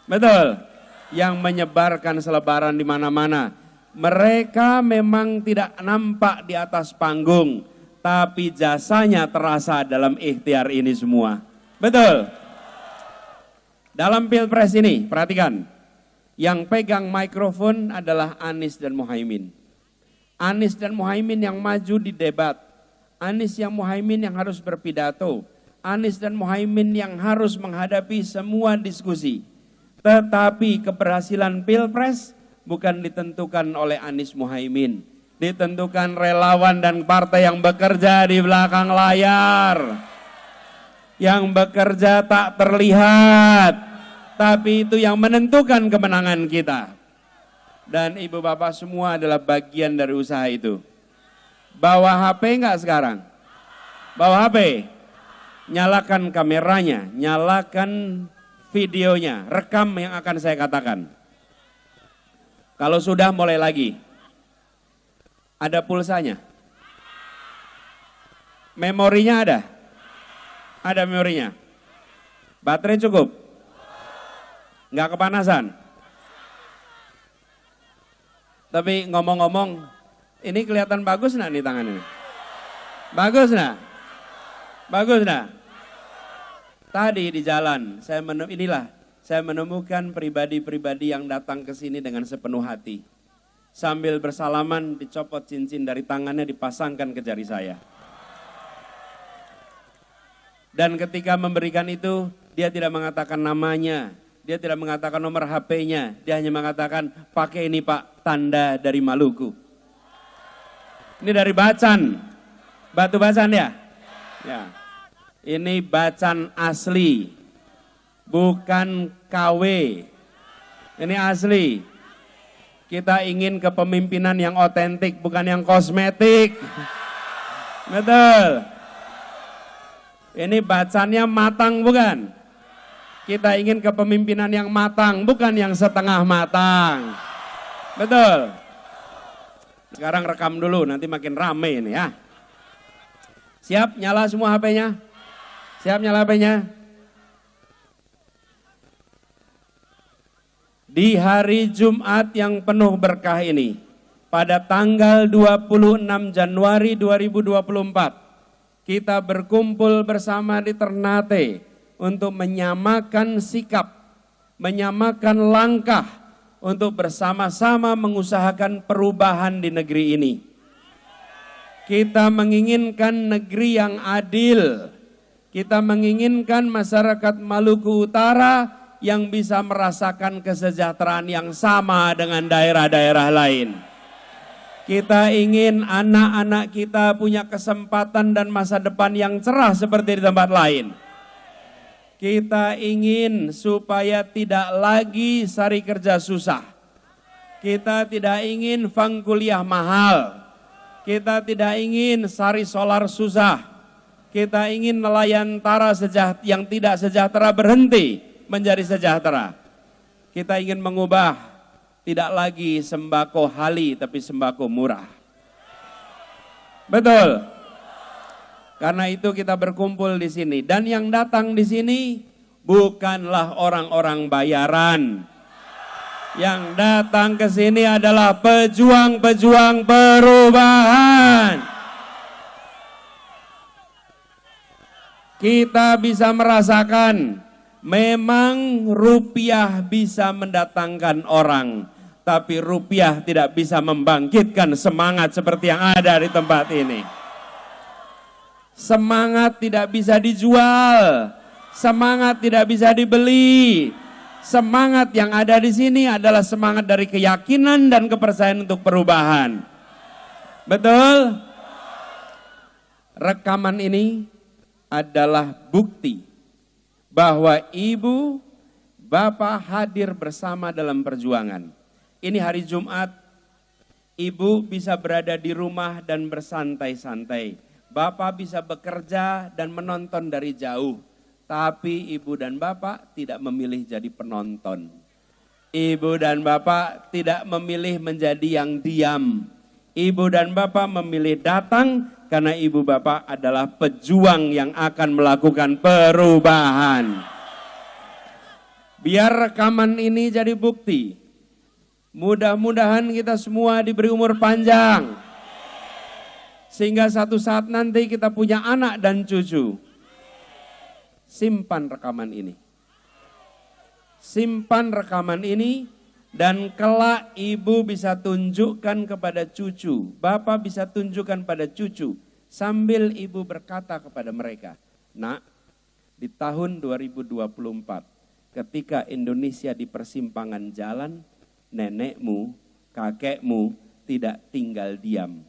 Betul? Yang menyebarkan selebaran di mana-mana. Mereka memang tidak nampak di atas panggung, tapi jasanya terasa dalam ikhtiar ini semua. Betul? Dalam Pilpres ini, perhatikan, yang pegang mikrofon adalah Anies dan Muhaimin. Anies dan Muhaimin yang maju di debat. Anies yang Muhaimin yang harus berpidato. Anies dan Muhaimin yang harus menghadapi semua diskusi. Tetapi keberhasilan Pilpres bukan ditentukan oleh Anies Muhaimin, ditentukan relawan dan partai yang bekerja di belakang layar, yang bekerja tak terlihat, tapi itu yang menentukan kemenangan kita. Dan ibu bapak semua adalah bagian dari usaha itu. Bawa HP enggak sekarang? Bawa HP? Nyalakan kameranya, nyalakan videonya, rekam yang akan saya katakan. Kalau sudah mulai lagi, ada pulsanya, memorinya ada, Ada memorinya? Baterai cukup? Nggak kepanasan? Tapi ngomong-ngomong, ini kelihatan bagus nggak nih tangan ini? Bagus nggak? Bagus nggak? Tadi di jalan, saya menemukan pribadi-pribadi yang datang ke sini dengan sepenuh hati. Sambil bersalaman, dicopot cincin dari tangannya, dipasangkan ke jari saya. Dan ketika memberikan itu, dia tidak mengatakan namanya, dia tidak mengatakan nomor HP-nya, dia hanya mengatakan, pakai ini Pak, tanda dari Maluku. Ini dari Bacan, Batu Bacan ya? Ya. Ini Bacan asli, bukan KW. Ini asli. Kita ingin kepemimpinan yang otentik, bukan yang kosmetik. Betul. Ini bacannya matang bukan? Kita ingin kepemimpinan yang matang, bukan yang setengah matang. Betul. Sekarang rekam dulu, nanti makin rame ini ya. Siap nyala semua HP-nya? Siap nyala HP-nya? Di hari Jumat yang penuh berkah ini, pada tanggal 26 Januari 2024, kita berkumpul bersama di Ternate untuk menyamakan sikap, menyamakan langkah untuk bersama-sama mengusahakan perubahan di negeri ini. Kita menginginkan negeri yang adil. Kita menginginkan masyarakat Maluku Utara yang bisa merasakan kesejahteraan yang sama dengan daerah-daerah lain. Kita ingin anak-anak kita punya kesempatan dan masa depan yang cerah seperti di tempat lain. Kita ingin supaya tidak lagi cari kerja susah. Kita tidak ingin fang kuliah mahal. Kita tidak ingin cari solar susah. Kita ingin nelayan tara yang tidak sejahtera berhenti menjadi sejahtera. Kita ingin mengubah tidak lagi sembako hali tapi sembako murah. Betul. Karena itu kita berkumpul di sini dan yang datang di sini bukanlah orang-orang bayaran. Yang datang ke sini adalah pejuang-pejuang perubahan. Kita bisa merasakan memang rupiah bisa mendatangkan orang, tapi rupiah tidak bisa membangkitkan semangat seperti yang ada di tempat ini. Semangat tidak bisa dijual, semangat tidak bisa dibeli. Semangat yang ada di sini adalah semangat dari keyakinan dan kepercayaan untuk perubahan. Betul? Rekaman ini adalah bukti bahwa ibu, bapak hadir bersama dalam perjuangan. Ini hari Jumat, ibu bisa berada di rumah dan bersantai-santai. Bapak bisa bekerja dan menonton dari jauh. Tapi ibu dan bapak tidak memilih jadi penonton. Ibu dan bapak tidak memilih menjadi yang diam. Ibu dan bapak memilih datang karena ibu bapak adalah pejuang yang akan melakukan perubahan. Biar rekaman ini jadi bukti. Mudah-mudahan kita semua diberi umur panjang. Sehingga satu saat nanti kita punya anak dan cucu. Simpan rekaman ini. Simpan rekaman ini. Dan kelak ibu bisa tunjukkan kepada cucu, bapak bisa tunjukkan pada cucu, sambil ibu berkata kepada mereka, nak, di tahun 2024, ketika Indonesia di persimpangan jalan, nenekmu, kakekmu tidak tinggal diam.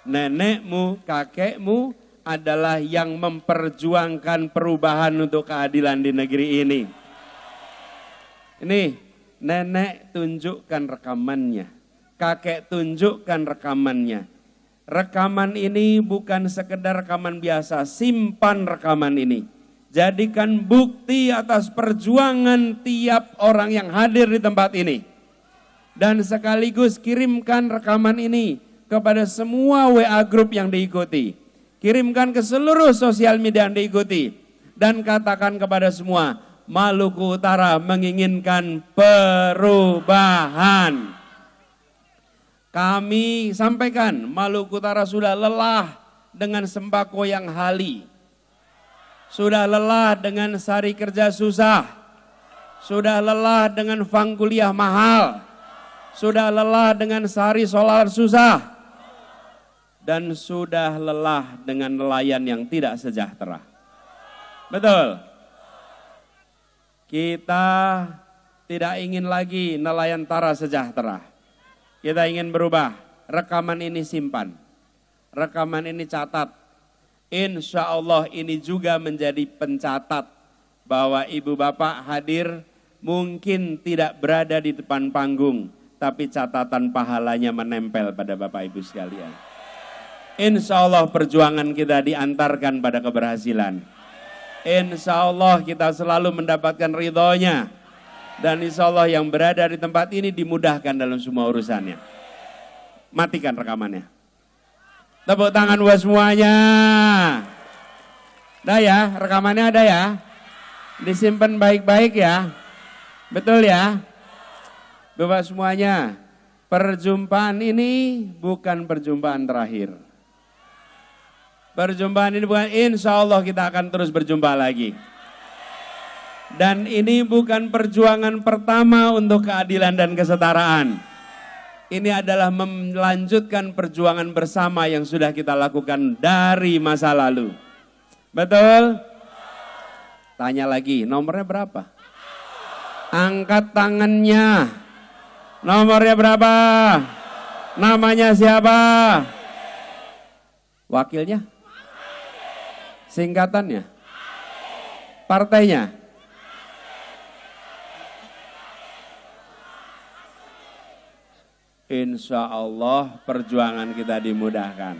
Nenekmu, kakekmu adalah yang memperjuangkan perubahan untuk keadilan di negeri ini. Ini nenek tunjukkan rekamannya, kakek tunjukkan rekamannya. Rekaman ini bukan sekedar rekaman biasa, simpan rekaman ini. Jadikan bukti atas perjuangan tiap orang yang hadir di tempat ini. Dan sekaligus kirimkan rekaman ini kepada semua WA group yang diikuti. Kirimkan ke seluruh sosial media yang diikuti. Dan katakan kepada semua, Maluku Utara menginginkan perubahan. Kami sampaikan, Maluku Utara sudah lelah dengan sembako yang hali. Sudah lelah dengan sari kerja susah. Sudah lelah dengan fang kuliah mahal. Sudah lelah dengan sari solar susah. Dan sudah lelah dengan nelayan yang tidak sejahtera. Betul. Kita tidak ingin lagi nelayan tara sejahtera. Kita ingin berubah. Rekaman ini simpan. Rekaman ini catat. Insya Allah ini juga menjadi pencatat bahwa ibu bapak hadir mungkin tidak berada di depan panggung, tapi catatan pahalanya menempel pada bapak ibu sekalian. Insya Allah perjuangan kita diantarkan pada keberhasilan. Insya Allah kita selalu mendapatkan ridhonya. Dan insya Allah yang berada di tempat ini dimudahkan dalam semua urusannya. Matikan rekamannya. Tepuk tangan buat semuanya. Ada ya, rekamannya ada ya. Disimpan baik-baik ya. Betul ya. Bapak semuanya, perjumpaan ini bukan perjumpaan terakhir. Perjumpaan ini bukan, insya Allah kita akan terus berjumpa lagi. Dan ini bukan perjuangan pertama untuk keadilan dan kesetaraan. Ini adalah melanjutkan perjuangan bersama yang sudah kita lakukan dari masa lalu. Betul? Tanya lagi, nomornya berapa? Angkat tangannya. Nomornya berapa? Namanya siapa? Wakilnya? Singkatannya? Partainya? Insya Allah perjuangan kita dimudahkan.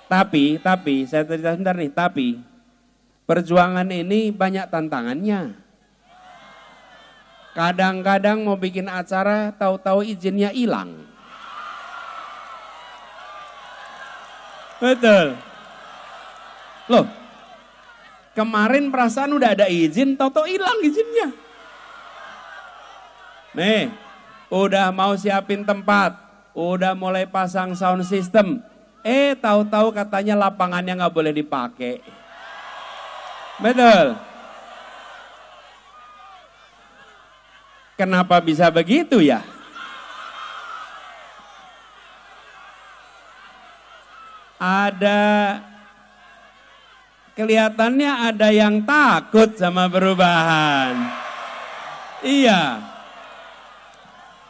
Tapi saya cerita sebentar nih, tapi perjuangan ini banyak tantangannya. Kadang-kadang mau bikin acara, tahu-tahu izinnya hilang. Betul. Loh, kemarin perasaan udah ada izin, tahu-tahu hilang izinnya. Nih. Udah mau siapin tempat, udah mulai pasang sound system. Tahu-tahu katanya lapangannya nggak boleh dipakai. Betul. Kenapa bisa begitu ya? Kelihatannya ada yang takut sama perubahan. Iya.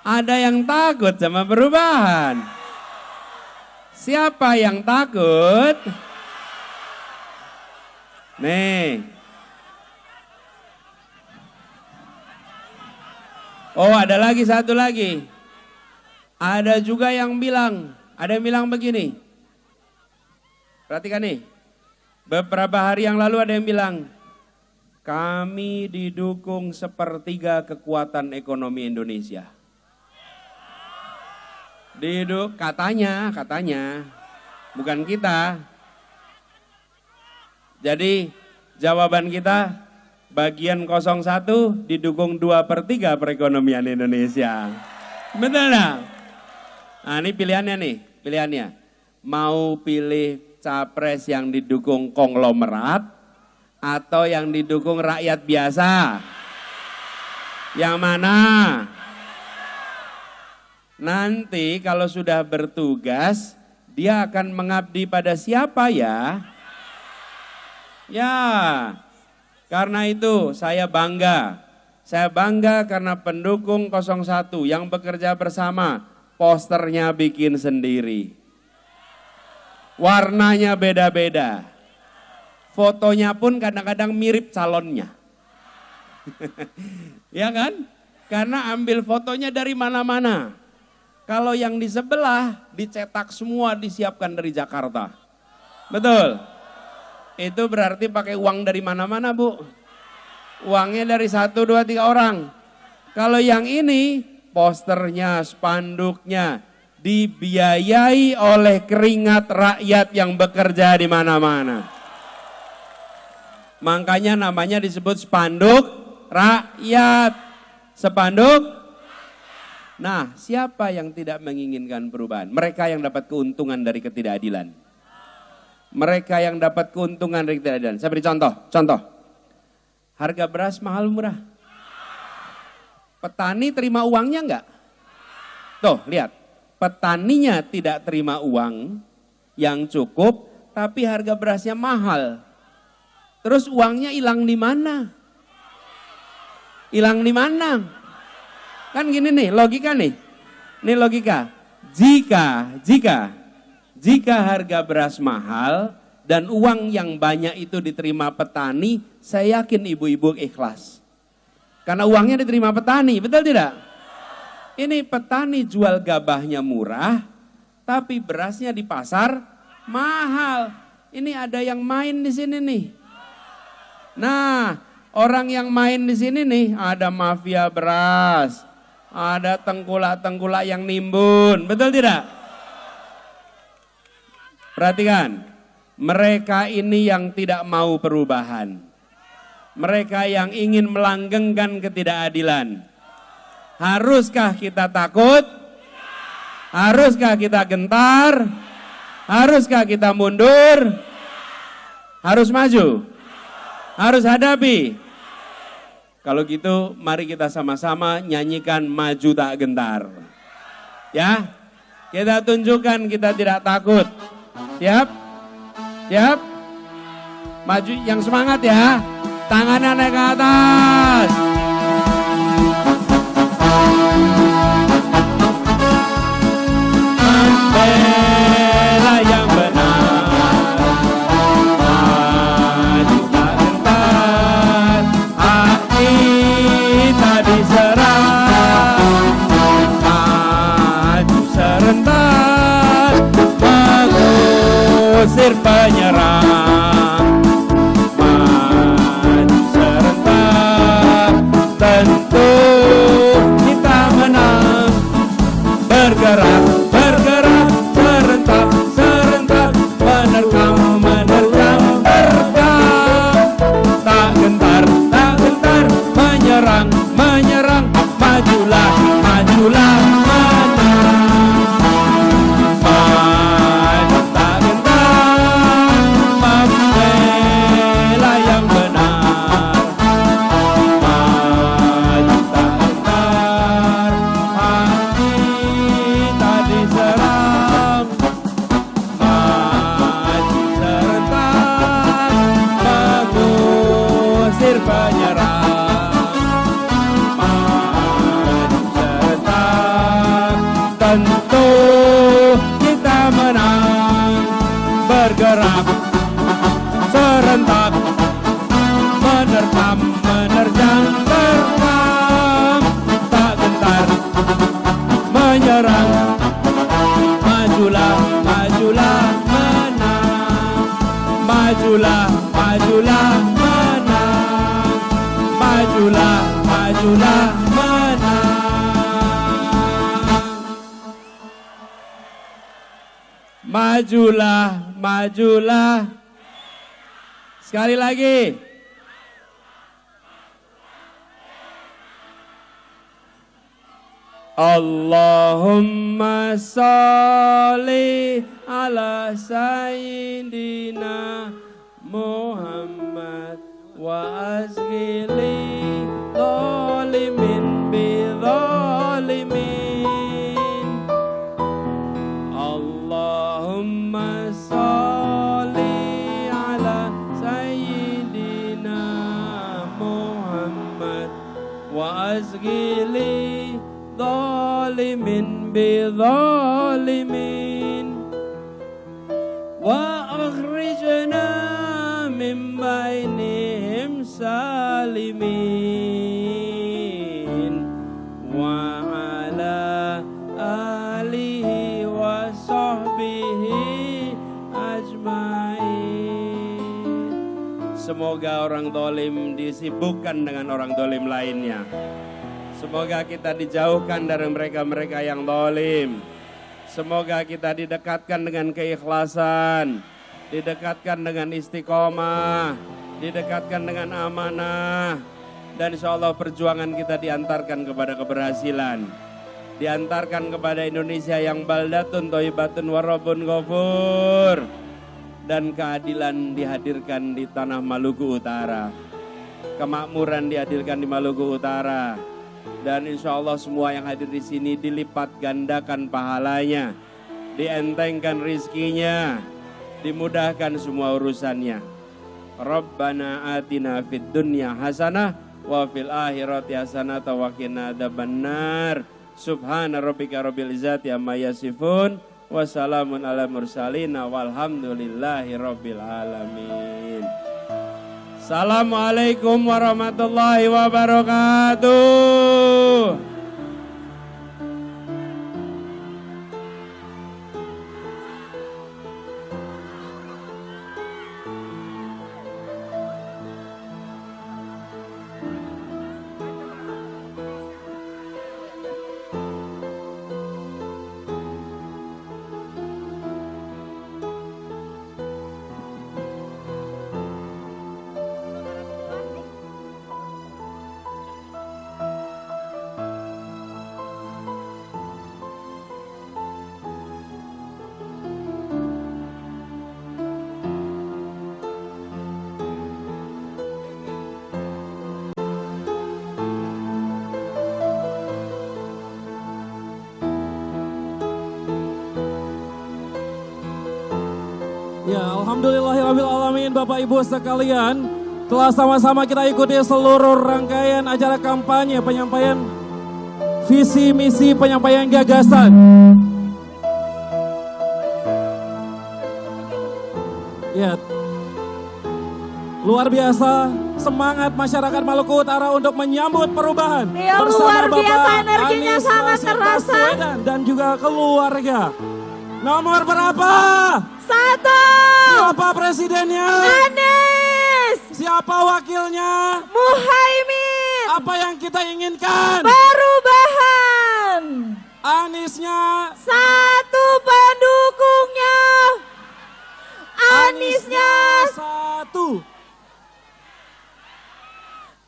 Ada yang takut sama perubahan. Siapa yang takut? Nih. Oh, ada lagi satu lagi. Ada juga yang bilang, ada yang bilang begini. Perhatikan nih. Beberapa hari yang lalu ada yang bilang, kami didukung sepertiga kekuatan ekonomi Indonesia. Katanya, bukan kita. Jadi jawaban kita, bagian 01 didukung 2/3 perekonomian Indonesia. Betul nggak? Nah ini pilihannya. Mau pilih capres yang didukung konglomerat atau yang didukung rakyat biasa? Yang mana? Nanti kalau sudah bertugas, dia akan mengabdi pada siapa ya? Ya, karena itu saya bangga. Saya bangga karena pendukung 01 yang bekerja bersama, posternya bikin sendiri. Warnanya beda-beda. Fotonya pun kadang-kadang mirip calonnya. Ya kan? Karena ambil fotonya dari mana-mana. Kalau yang di sebelah dicetak semua, disiapkan dari Jakarta. Betul? Itu berarti pakai uang dari mana-mana, Bu. Uangnya dari 1, 2, 3 orang. Kalau yang ini posternya, spanduknya dibiayai oleh keringat rakyat yang bekerja di mana-mana. Makanya namanya disebut spanduk rakyat. Spanduk. Nah, siapa yang tidak menginginkan perubahan? Mereka yang dapat keuntungan dari ketidakadilan. Mereka yang dapat keuntungan dari ketidakadilan. Saya beri contoh. Harga beras mahal murah. Petani terima uangnya enggak? Tuh, lihat. Petaninya tidak terima uang yang cukup, tapi harga berasnya mahal. Terus uangnya hilang di mana? Hilang di mana? Kan gini nih, logika nih. Ini logika. Jika harga beras mahal dan uang yang banyak itu diterima petani, saya yakin ibu-ibu ikhlas. Karena uangnya diterima petani, betul tidak? Ini petani jual gabahnya murah, tapi berasnya di pasar mahal. Ini ada yang main di sini nih. Nah, orang yang main di sini nih, ada mafia beras, ada tengkulak-tengkulak yang nimbun, betul tidak? Perhatikan, mereka ini yang tidak mau perubahan. Mereka yang ingin melanggengkan ketidakadilan. Haruskah kita takut? Haruskah kita gentar? Haruskah kita mundur? Harus maju? Harus hadapi. Kalau gitu mari kita sama-sama nyanyikan Maju Tak Gentar. Ya, kita tunjukkan kita tidak takut. Siap? Siap? Maju yang semangat ya. Tangannya naik ke atas. Bela yang benar. Maju tak gentar. Hak kita diserang. Maju serentak. Mengusir penyerang. Maju serentak. Tentu kita menang. Bergerak serentak, menerkam, tak gentar, menyerang, majulah, menang. Maju tak gentar, membela yang benar. Maju tak gentar, hati tak diserang. Maju serentak, mengusir penyerang. Maju serentak, tentu kita menang. Bergerak serentak, menerkam, menerjang, terkam. Tak gentar, menyerang. Majulah, menang. Majulah, menang. Majulah, menang. Majulah. Sekali lagi. Allahumma sholli ala sayyidina Muhammad wa azghili zalimin bi zalimin. Allahumma sholli ala sayyidina Muhammad wa azghili zalimin bi zalimin. Wa akhrijna min bainihim salimin. Wa ala alihi wa sahbihi ajmain. Semoga orang zalim disibukkan dengan orang zalim lainnya. Semoga kita dijauhkan dari mereka-mereka yang zalim. Semoga kita didekatkan dengan keikhlasan, didekatkan dengan istiqomah, didekatkan dengan amanah. Dan insya Allah perjuangan kita diantarkan kepada keberhasilan. Diantarkan kepada Indonesia yang baldatun thayyibatun warabun ghafur. Dan keadilan dihadirkan di tanah Maluku Utara. Kemakmuran dihadirkan di Maluku Utara. Dan insya Allah semua yang hadir di sini dilipat gandakan pahalanya, dientengkan rizkinya, dimudahkan semua urusannya. Rabbana atina fid dunya hasanah wa fil akhirati hasanah wa qina adzabannar. Subhana rabbika rabbil izzati amma yasifun wa salamun ala mursalin walhamdulillahi rabbil alamin. Assalamualaikum warahmatullahi wabarakatuh. Ya, alhamdulillahirrahmanirrahim Bapak Ibu sekalian, telah sama-sama kita ikuti seluruh rangkaian acara kampanye penyampaian visi misi penyampaian gagasan. Ya, luar biasa semangat masyarakat Maluku Utara untuk menyambut perubahan Ya, bersama luar biasa Bapak energinya Anies sangat Rashid terasa. Baswedan dan juga keluarga. Nomor berapa? 1. Siapa presidennya? Anies. Siapa wakilnya? Muhaimin. Apa yang kita inginkan? Perubahan. Aniesnya. 1 pendukungnya. Aniesnya. 1.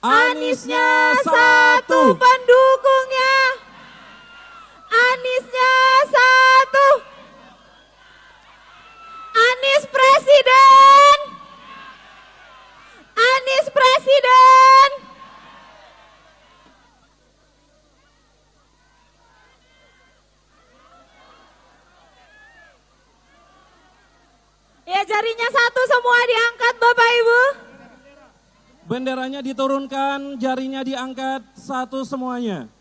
Anisnya 1 pendukungnya. Anisnya 1. Anies Presiden. Anies Presiden. Ya, jarinya 1 semua diangkat Bapak Ibu. Benderanya diturunkan, jarinya diangkat, 1 semuanya.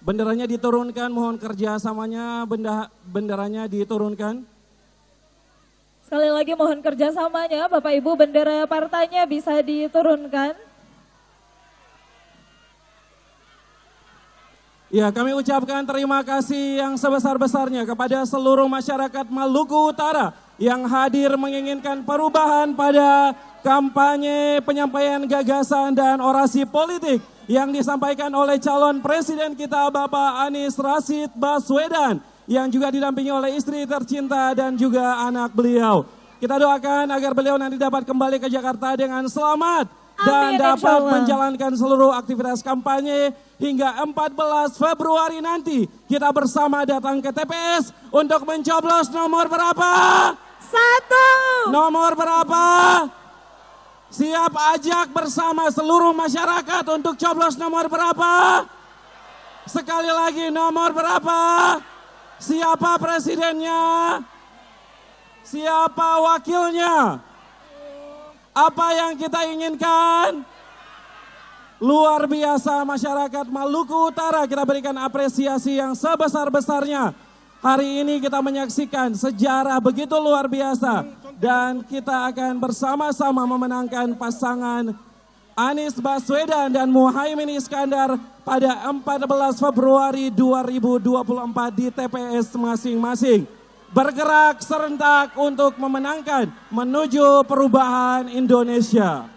Benderanya diturunkan, mohon kerjasamanya, benderanya diturunkan. Sekali lagi mohon kerjasamanya Bapak Ibu, bendera partainya bisa diturunkan. Ya, kami ucapkan terima kasih yang sebesar-besarnya kepada seluruh masyarakat Maluku Utara yang hadir menginginkan perubahan pada kampanye penyampaian gagasan dan orasi politik yang disampaikan oleh calon presiden kita Bapak Anies Rashid Baswedan yang juga didampingi oleh istri tercinta dan juga anak beliau. Kita doakan agar beliau nanti dapat kembali ke Jakarta dengan selamat dan Amin, dapat insyaallah. menjalankan seluruh aktivitas kampanye hingga 14 Februari nanti. Kita bersama datang ke TPS untuk mencoblos nomor berapa? 1. Nomor berapa? Siap ajak bersama seluruh masyarakat untuk coblos nomor berapa? Sekali lagi nomor berapa? Siapa presidennya? Siapa wakilnya? Apa yang kita inginkan? Luar biasa masyarakat Maluku Utara, kita berikan apresiasi yang sebesar-besarnya. Hari ini kita menyaksikan sejarah begitu luar biasa dan kita akan bersama-sama memenangkan pasangan Anies Baswedan dan Muhaimin Iskandar pada 14 Februari 2024 di TPS masing-masing. Bergerak serentak untuk memenangkan menuju perubahan Indonesia.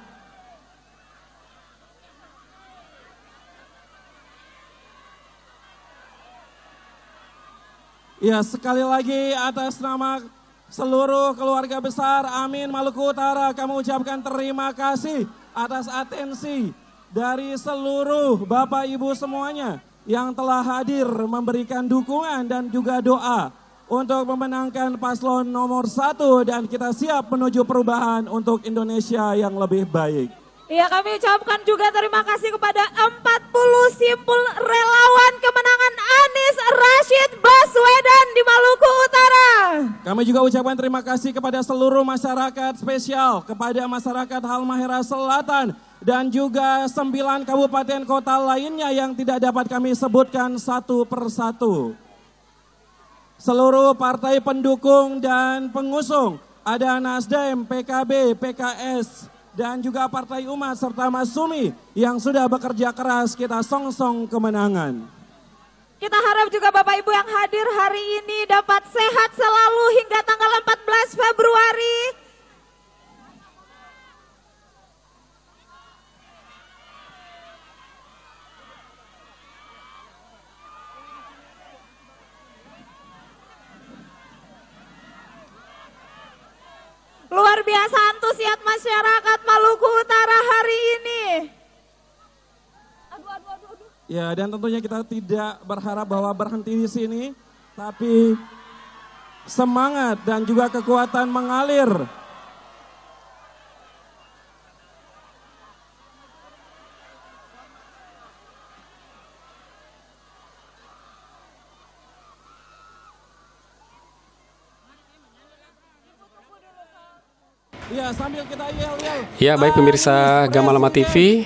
Ya, sekali lagi atas nama seluruh keluarga besar Amin Maluku Utara, kami ucapkan terima kasih atas atensi dari seluruh Bapak Ibu semuanya yang telah hadir memberikan dukungan dan juga doa untuk memenangkan paslon nomor 1 dan kita siap menuju perubahan untuk Indonesia yang lebih baik. Ya, kami ucapkan juga terima kasih kepada 40 simpul relawan kemenangan Anies Rashid Baswedan di Maluku Utara. Kami juga ucapkan terima kasih kepada seluruh masyarakat spesial, kepada masyarakat Halmahera Selatan, dan juga 9 kabupaten kota lainnya yang tidak dapat kami sebutkan satu persatu. Seluruh partai pendukung dan pengusung, ada Nasdem, PKB, PKS, dan juga Partai Umat serta Masumi yang sudah bekerja keras, kita songsong kemenangan. Kita harap juga Bapak Ibu yang hadir hari ini dapat sehat selalu hingga tanggal 14 Februari. Luar biasa antusias masyarakat Maluku Utara hari ini. Ya, dan tentunya kita tidak berharap bahwa berhenti di sini, tapi semangat dan juga kekuatan mengalir. Ya, sambil kita yel-yel. Ya, baik pemirsa Gamalama TV,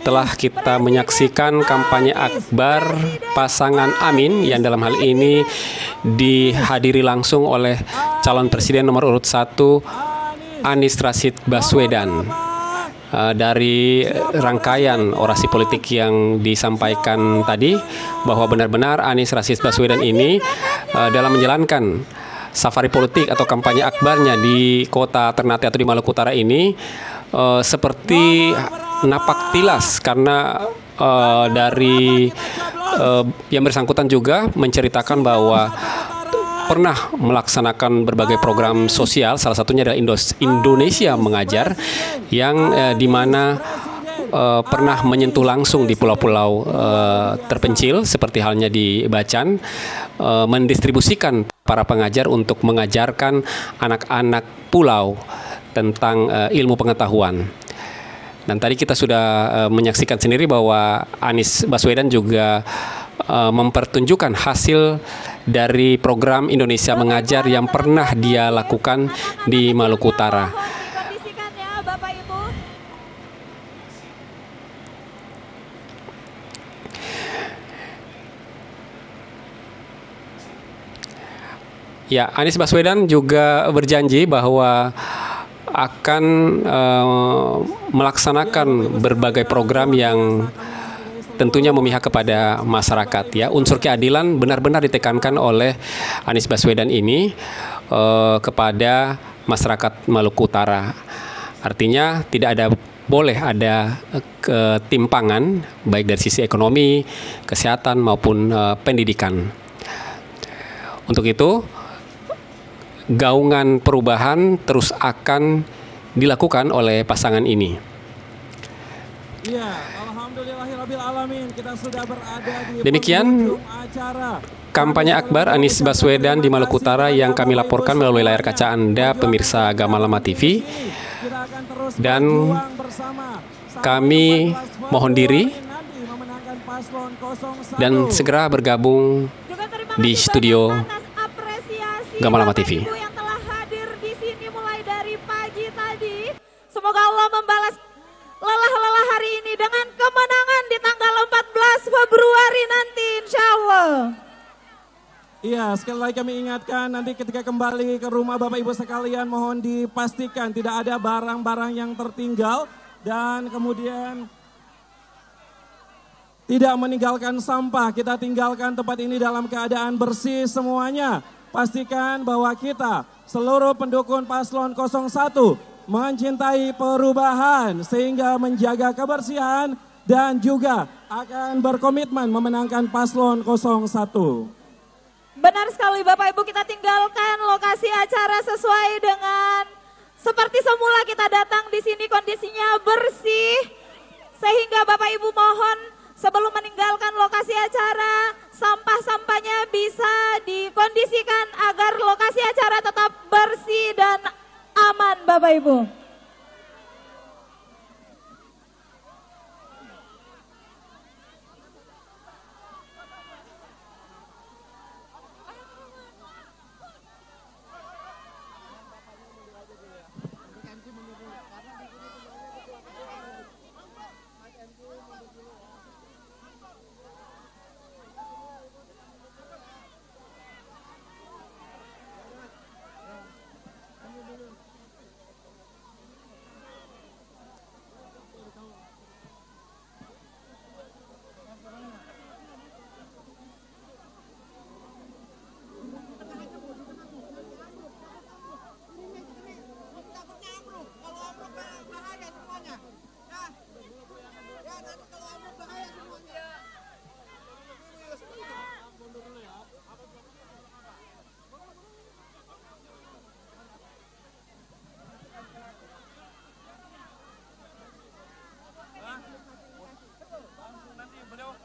telah kita menyaksikan kampanye akbar pasangan Amin yang dalam hal ini dihadiri langsung oleh calon presiden nomor urut 1 Anies Rashid Baswedan. Dari rangkaian orasi politik yang disampaikan tadi, bahwa benar-benar Anies Rashid Baswedan ini dalam menjalankan safari politik atau kampanye akbarnya di kota Ternate atau di Maluku Utara ini seperti napak tilas, karena dari yang bersangkutan juga menceritakan bahwa pernah melaksanakan berbagai program sosial, salah satunya adalah Indonesia Mengajar, yang dimana pernah menyentuh langsung di pulau-pulau terpencil seperti halnya di Bacan, mendistribusikan para pengajar untuk mengajarkan anak-anak pulau tentang ilmu pengetahuan. Dan tadi kita sudah menyaksikan sendiri bahwa Anies Baswedan juga mempertunjukkan hasil dari program Indonesia Mengajar yang pernah dia lakukan di Maluku Utara. Kondisikan ya Bapak Ibu. Ya, Anies Baswedan juga berjanji bahwa akan melaksanakan berbagai program yang tentunya memihak kepada masyarakat. Ya, unsur keadilan benar-benar ditekankan oleh Anies Baswedan ini kepada masyarakat Maluku Utara. Artinya tidak boleh ada ketimpangan baik dari sisi ekonomi, kesehatan maupun pendidikan. Untuk itu, gaungan perubahan terus akan dilakukan oleh pasangan ini. Ya, alhamdulillahirabbil alamin, kita sudah berada di Demikian penghujung acara kampanye akbar Anies Baswedan di Maluku Utara yang kami laporkan melalui layar kaca Anda pemirsa Gamalama TV. Dan kami mohon diri dan segera bergabung di studio Gamalama TV. Yang telah hadir di sini mulai dari pagi tadi. Semoga Allah membalas lelah-lelah hari ini dengan kemenangan di tanggal 14 Februari nanti, insya Allah. Iya, sekali lagi kami ingatkan nanti ketika kembali ke rumah Bapak Ibu sekalian, mohon dipastikan tidak ada barang-barang yang tertinggal dan kemudian tidak meninggalkan sampah. Kita tinggalkan tempat ini dalam keadaan bersih semuanya. Pastikan bahwa kita seluruh pendukung paslon 01 mencintai perubahan sehingga menjaga kebersihan dan juga akan berkomitmen memenangkan paslon 01. Benar sekali Bapak Ibu, kita tinggalkan lokasi acara sesuai dengan seperti semula kita datang di sini kondisinya bersih. Sehingga Bapak Ibu mohon sebelum meninggalkan lokasi acara, sampah-sampahnya bisa dikondisikan agar lokasi acara tetap bersih dan aman Bapak Ibu.